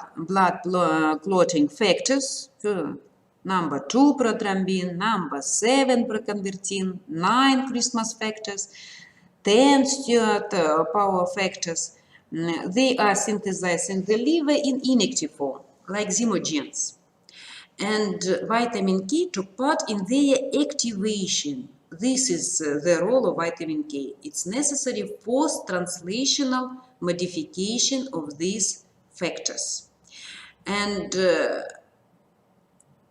clotting factors, number 2 prothrombin, number 7 proconvertin, 9 Christmas factors, 10 Stewart power factors, they are synthesized in the liver in inactive form, like zymogens. And vitamin K took part in their activation. This is the role of vitamin K. It's necessary post-translational modification of these factors. And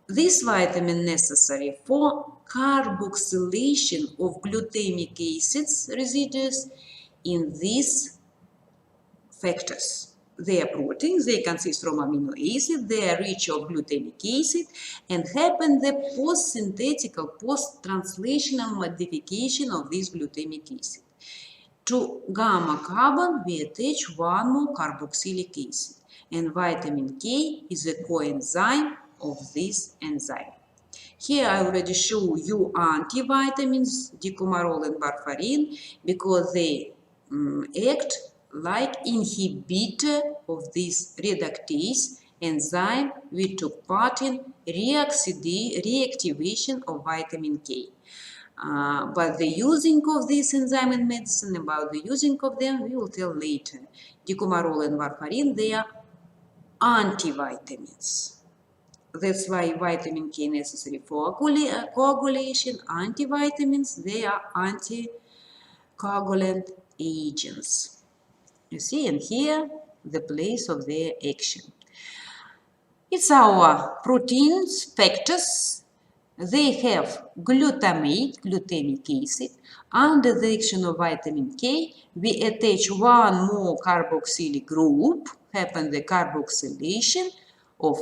this vitamin necessary for carboxylation of glutamic acids residues in these factors. They are proteins, they consist from amino acid, they are rich of glutamic acid, and happen the post-synthetic or post-translational modification of this glutamic acid. To gamma carbon, we attach one more carboxylic acid, and vitamin K is a coenzyme of this enzyme. Here I already show you antivitamins, dicumarol and warfarin, because they act like inhibitor of this reductase enzyme which took part in reactivation of vitamin K. But the using of this enzyme in medicine, about the using of them, we will tell later. Dicumarol and warfarin, they are antivitamins. That's why vitamin K necessary for coagulation. Antivitamins, they are anticoagulant agents. You see, and here the place of their action. It's our proteins, factors. They have glutamate, glutamic acid. Under the action of vitamin K, we attach one more carboxylic group, happen the carboxylation of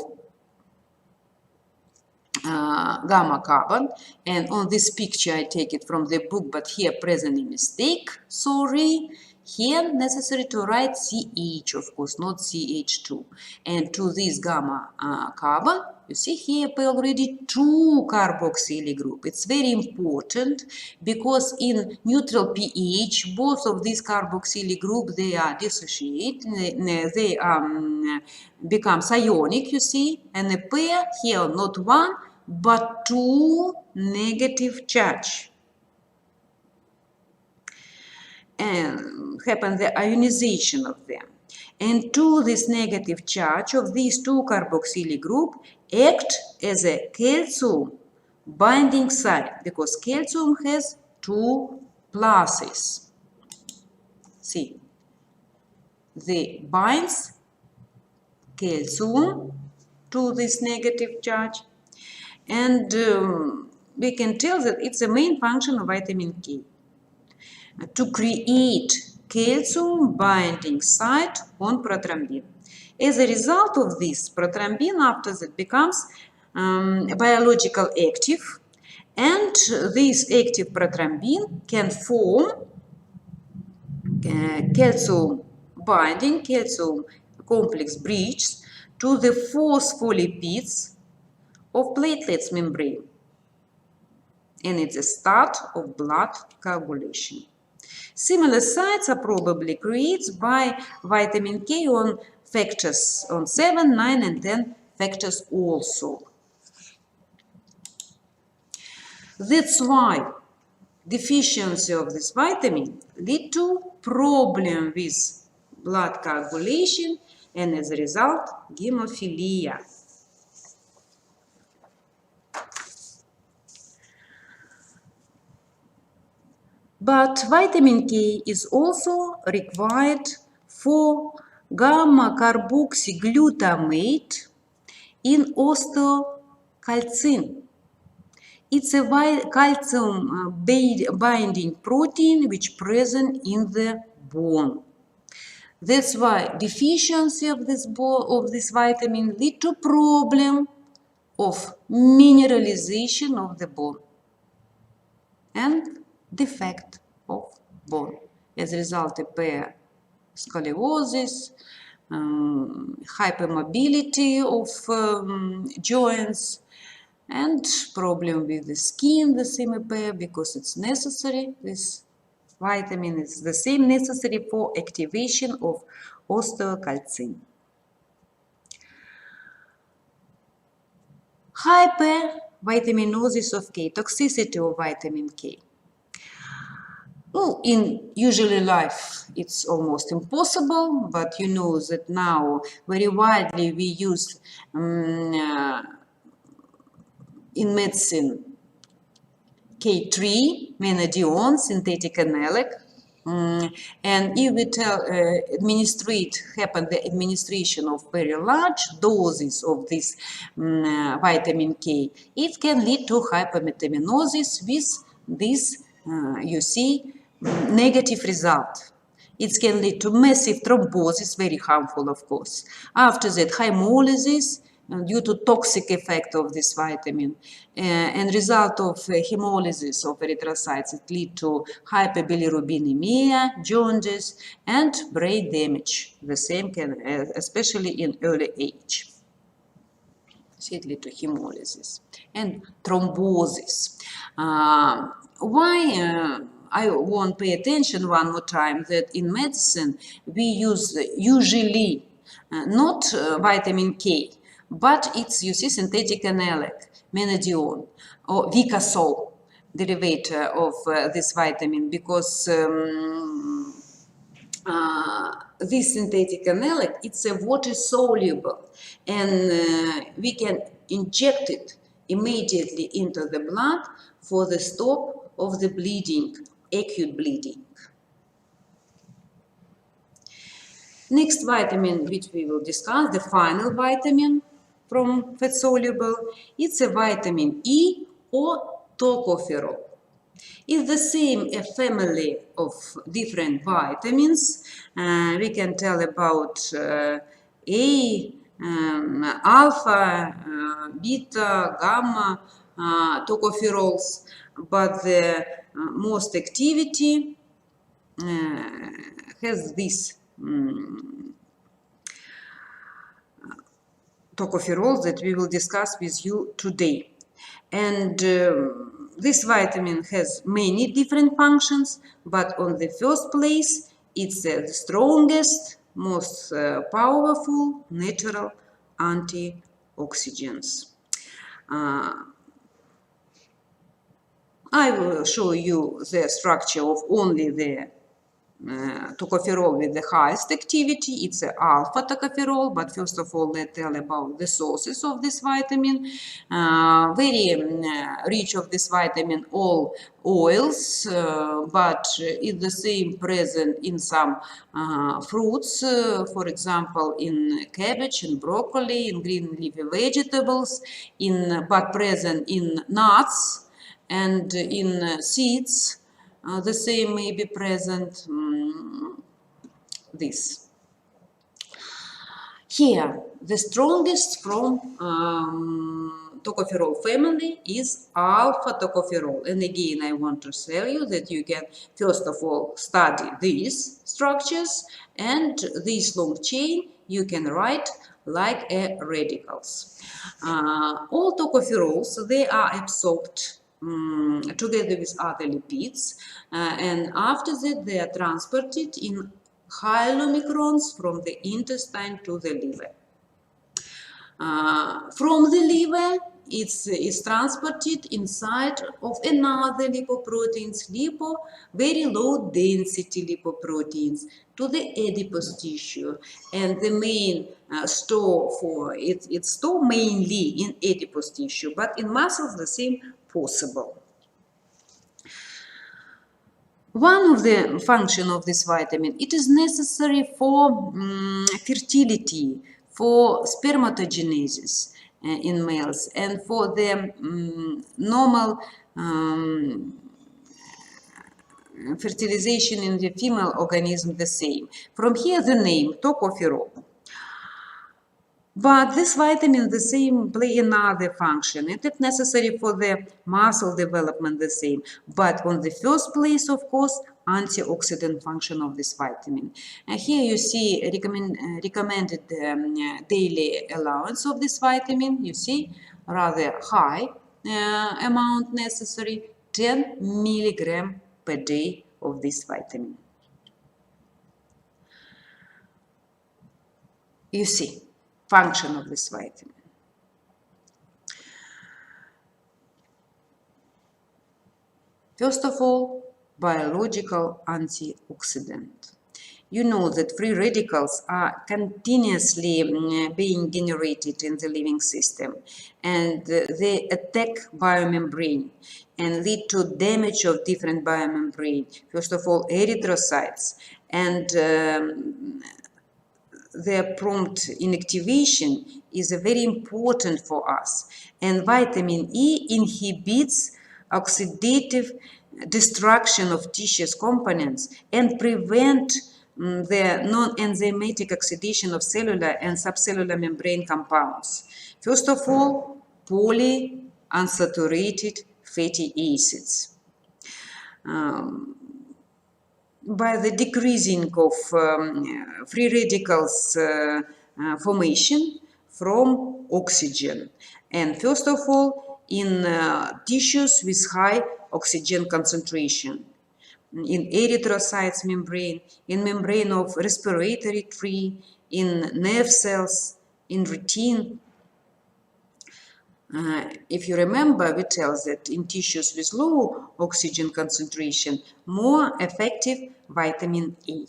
gamma carbon, and on this picture I take it from the book, but here present a mistake, sorry. Here necessary to write CH, of course, not CH2. And to this gamma carbon, you see here already 2 carboxylic group. It's very important because in neutral pH, both of these carboxylic group, they are dissociate, they becomes ionic, you see, and a pair here, not 1, but 2 negative charge. And happen the ionization of them. And to this negative charge of these 2 carboxylic group act as a calcium binding site, because calcium has 2 pluses. See, they binds calcium to this negative charge, and we can tell that it's the main function of vitamin K, to create calcium binding site on prothrombin. As a result of this, prothrombin after that becomes biological active, and this active prothrombin can form calcium binding, calcium complex bridges to the phospholipids of platelets membrane, and it's a start of blood coagulation. Similar sites are probably created by vitamin K on factors on 7, 9, and 10 factors also. That's why deficiency of this vitamin lead to problem with blood coagulation, and as a result, hemophilia. But vitamin K is also required for gamma-carboxyglutamate in osteocalcin. It's a calcium binding protein which present in the bone. That's why deficiency of this vitamin lead to problem of mineralization of the bone and defect of bone. As a result, appear scoliosis, hypermobility of joints, and problem with the skin, the same appear because it's necessary. This vitamin is the same necessary for activation of osteocalcin. Hypervitaminosis of K, toxicity of vitamin K. Well, in usually life, it's almost impossible, but you know that now very widely we use in medicine K3, menadione, synthetic analog. And if we happen the administration of very large doses of this vitamin K, it can lead to hypervitaminosis with this, you see, negative result. It can lead to massive thrombosis, very harmful, of course. After that, hemolysis, due to toxic effect of this vitamin, and result of hemolysis of erythrocytes, it lead to hyperbilirubinemia, jaundice, and brain damage. The same can, especially in early age. So it lead to hemolysis and thrombosis. Why? I want to pay attention one more time that in medicine we use usually not vitamin K, but it's, you see, synthetic analog, menadione, or Vicasol, derivative of this vitamin, because this synthetic analog, it's a water soluble, and we can inject it immediately into the blood for the stop of the bleeding, acute bleeding. Next vitamin which we will discuss, the final vitamin from fat soluble, it's a vitamin E or tocopherol. It's the same a family of different vitamins. We can tell about A, alpha, beta, gamma, tocopherols, but the most activity has this tocopherols that we will discuss with you today. And this vitamin has many different functions, but on the first place, it's the strongest, most powerful natural antioxidants. I will show you the structure of only the tocopherol with the highest activity. It's an alpha tocopherol, but first of all, let's tell about the sources of this vitamin. Very rich of this vitamin, all oils, but it's the same present in some fruits, for example, in cabbage, in broccoli, in green leafy vegetables, but present in nuts and in seeds. The same may be present this. Here, the strongest from tocopherol family is alpha tocopherol. And again, I want to tell you that you can, first of all, study these structures, and this long chain you can write like radicals. All tocopherols, they are absorbed together with other lipids, and after that they are transported in chylomicrons from the intestine to the liver. From the liver, it's transported inside of another lipoproteins, very low density lipoproteins, to the adipose tissue, and the main store for it's stored mainly in adipose tissue, but in muscles the same possible. One of the function of this vitamin, it is necessary for fertility, for spermatogenesis in males, and for the normal fertilization in the female organism the same. From here the name, tocopherol. But this vitamin the same play another function. It is necessary for the muscle development the same. But on the first place, of course, antioxidant function of this vitamin. Here you see recommended daily allowance of this vitamin. You see rather high amount necessary, 10 milligram per day of this vitamin. You see function of this vitamin. First of all, biological antioxidant. You know that free radicals are continuously being generated in the living system, and they attack biomembrane and lead to damage of different biomembrane. First of all, erythrocytes, and their prompt inactivation is very important for us. And vitamin E inhibits oxidative destruction of tissues components and prevent the non-enzymatic oxidation of cellular and subcellular membrane compounds. First of all, polyunsaturated fatty acids. By the decreasing of free radicals formation from oxygen, and first of all in tissues with high oxygen concentration, in erythrocytes membrane, in membrane of respiratory tree, in nerve cells, in retina. If you remember, we tell that in tissues with low oxygen concentration, more effective vitamin A.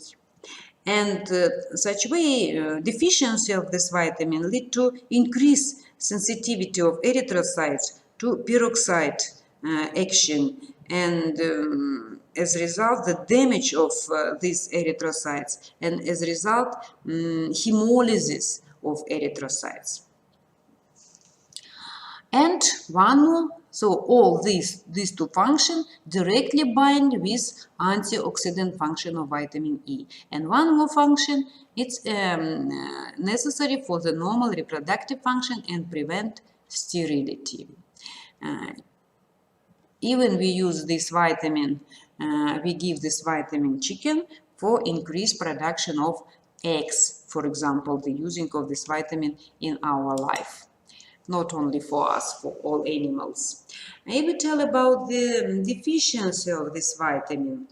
And such way, deficiency of this vitamin lead to increased sensitivity of erythrocytes to peroxide action, and as a result, the damage of these erythrocytes, and as a result, hemolysis of erythrocytes. And one more, so all these two functions directly bind with antioxidant function of vitamin E. And one more function, it's necessary for the normal reproductive function and prevent sterility. Even we use this vitamin, we give this vitamin chicken for increased production of eggs, for example, the using of this vitamin in our life. Not only for us, for all animals. I will tell about the deficiency of this vitamin.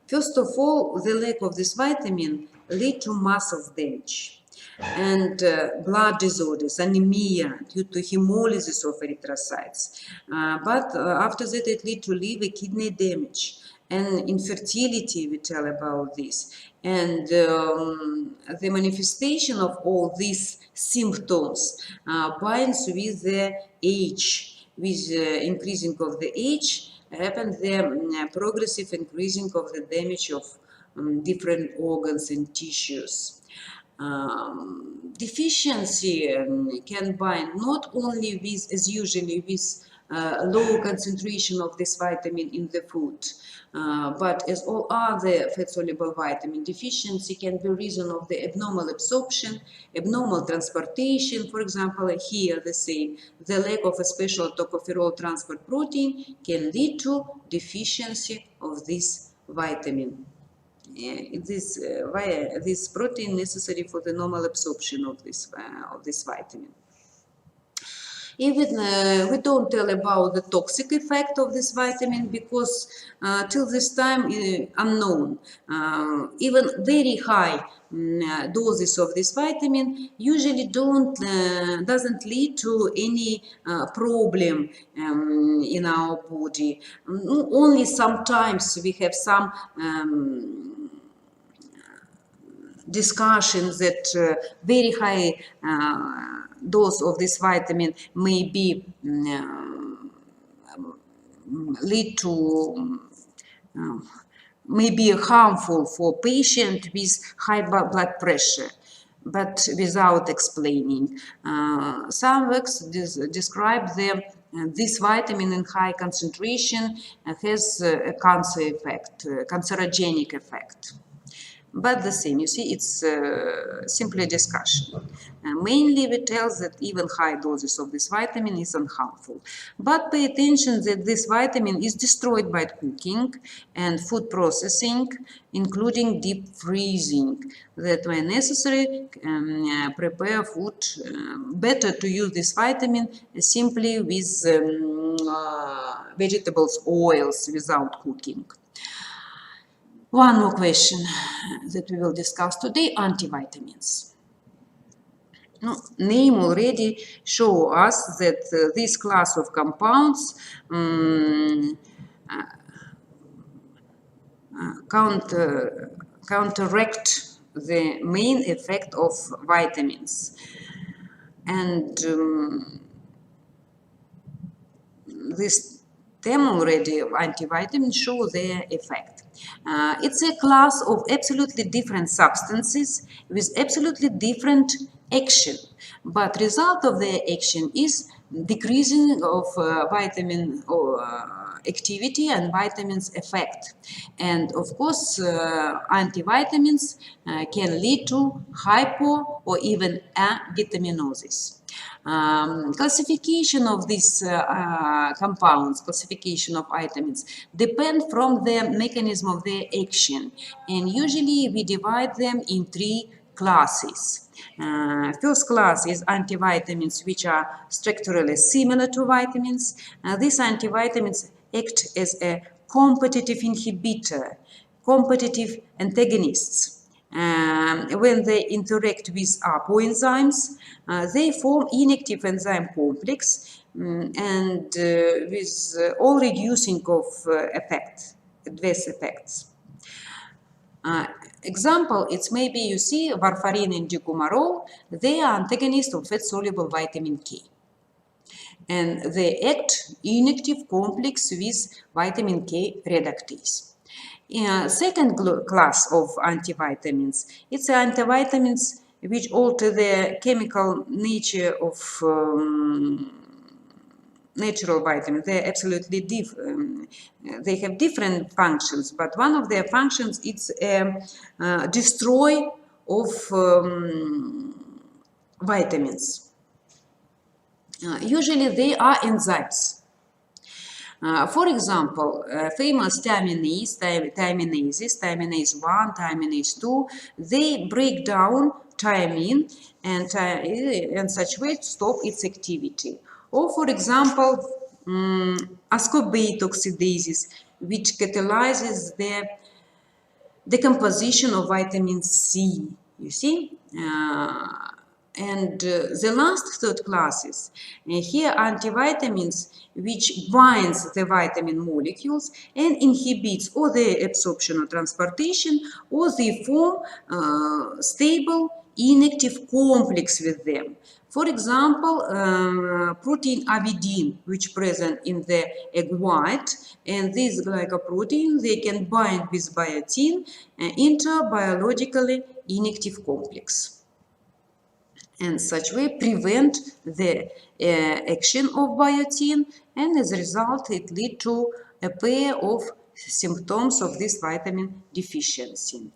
First of all, the lack of this vitamin lead to muscle damage and blood disorders, anemia due to hemolysis of erythrocytes. But after that, it lead to liver kidney damage and infertility. We tell about this. And the manifestation of all these symptoms binds with the age. With increasing of the age, happens the progressive increasing of the damage of different organs and tissues. Deficiency can bind not only with, as usually, with low concentration of this vitamin in the food, but as all other fat-soluble vitamin, deficiency can be reason of the abnormal absorption, abnormal transportation. For example, here the same, the lack of a special tocopherol transport protein can lead to deficiency of this vitamin. This protein necessary for the normal absorption of this vitamin. Even we don't tell about the toxic effect of this vitamin because till this time unknown. Even very high doses of this vitamin usually doesn't lead to any problem in our body. Only sometimes we have some discussions that very high dose of this vitamin may be lead to may be harmful for patient with high blood pressure, but without explaining. Some works describe this vitamin in high concentration has a cancer effect, cancerogenic effect. but the same. You see, it's simply discussion. Mainly we tell that even high doses of this vitamin is unharmful. But pay attention that this vitamin is destroyed by cooking and food processing, including deep freezing, that when necessary, prepare food. Better to use this vitamin simply with vegetables, oils, without cooking. One more question that we will discuss today, antivitamins. Name already show us that this class of compounds counteract the main effect of vitamins. And this term already of antivitamins show their effect. It's a class of absolutely different substances with absolutely different action, but result of their action is decreasing of vitamin activity and vitamins effect. And of course, antivitamins can lead to hypo or even avitaminosis. Classification of these compounds, classification of vitamins, depend from the mechanism of their action, and usually we divide them in three classes. First class is antivitamins, which are structurally similar to vitamins. These antivitamins act as a competitive inhibitor, competitive antagonists. When they interact with APO enzymes, they form inactive enzyme complex and with all reducing of adverse effects. Example, it's maybe you see warfarin and dicumarol, they are antagonists of fat-soluble vitamin K. And they act inactive complex with vitamin K reductase. Second class of antivitamins, it's antivitamins which alter the chemical nature of natural vitamins. They're absolutely different. They have different functions, but one of their functions is destroy of vitamins. Usually they are enzymes. For example, famous thyminases, thymidase 1, thymidase 2, they break down thiamine and in such way to stop its activity. Or for example, ascorbate oxidases, which catalyzes the decomposition of vitamin C, you see? And the last third classes, here antivitamins which binds the vitamin molecules and inhibits or their absorption or transportation, or they form stable inactive complex with them. For example, protein avidin, which present in the egg white, and these glycoproteins, they can bind with biotin and enter biologically inactive complex, and such way prevent the action of biotin, and as a result it lead to a pair of symptoms of this vitamin deficiency.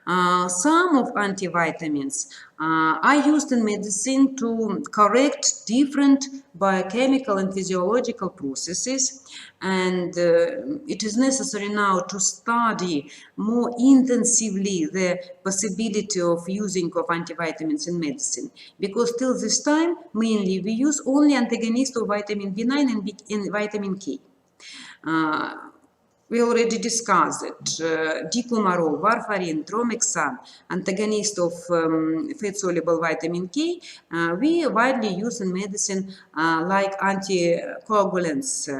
Some of antivitamins are used in medicine to correct different biochemical and physiological processes, and it is necessary now to study more intensively the possibility of using of antivitamins in medicine, because till this time mainly we use only antagonists of vitamin B9 and vitamin K. We already discussed it. Dicumarol, warfarin, tromexan, antagonist of fat-soluble vitamin K, we widely use in medicine like anticoagulants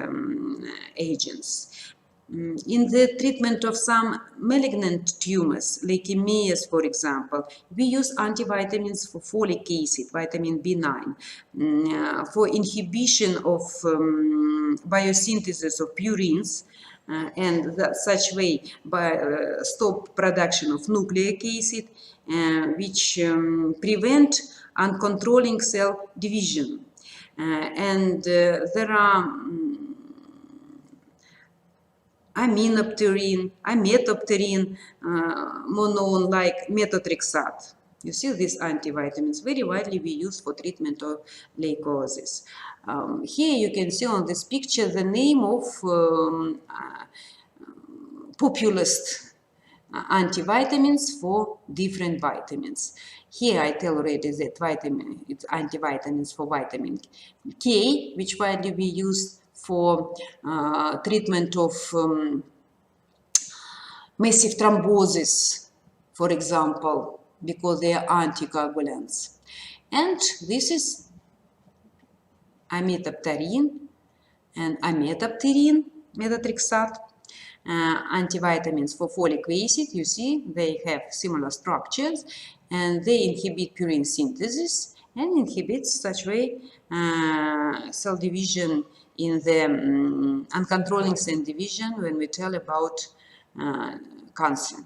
agents. In the treatment of some malignant tumors, leukemias, for example, we use antivitamins for folic acid, vitamin B9, for inhibition of biosynthesis of purines, and such way by stop production of nucleic acid, which prevent uncontrolling cell division. And there are aminopterin, ametopterin, monoone like methotrexate. You see, these antivitamins very widely be used for treatment of leukosis. Here you can see on this picture the name of populist antivitamins for different vitamins. Here I tell already that it's antivitamins for vitamin K, which widely be used for treatment of massive thrombosis, for example, because they are anticoagulants. And this is ametopterin and ametopterin, methotrexate, antivitamins for folic acid. You see, they have similar structures, and they inhibit purine synthesis and inhibit such way cell division in the uncontrolling cell division when we tell about cancer.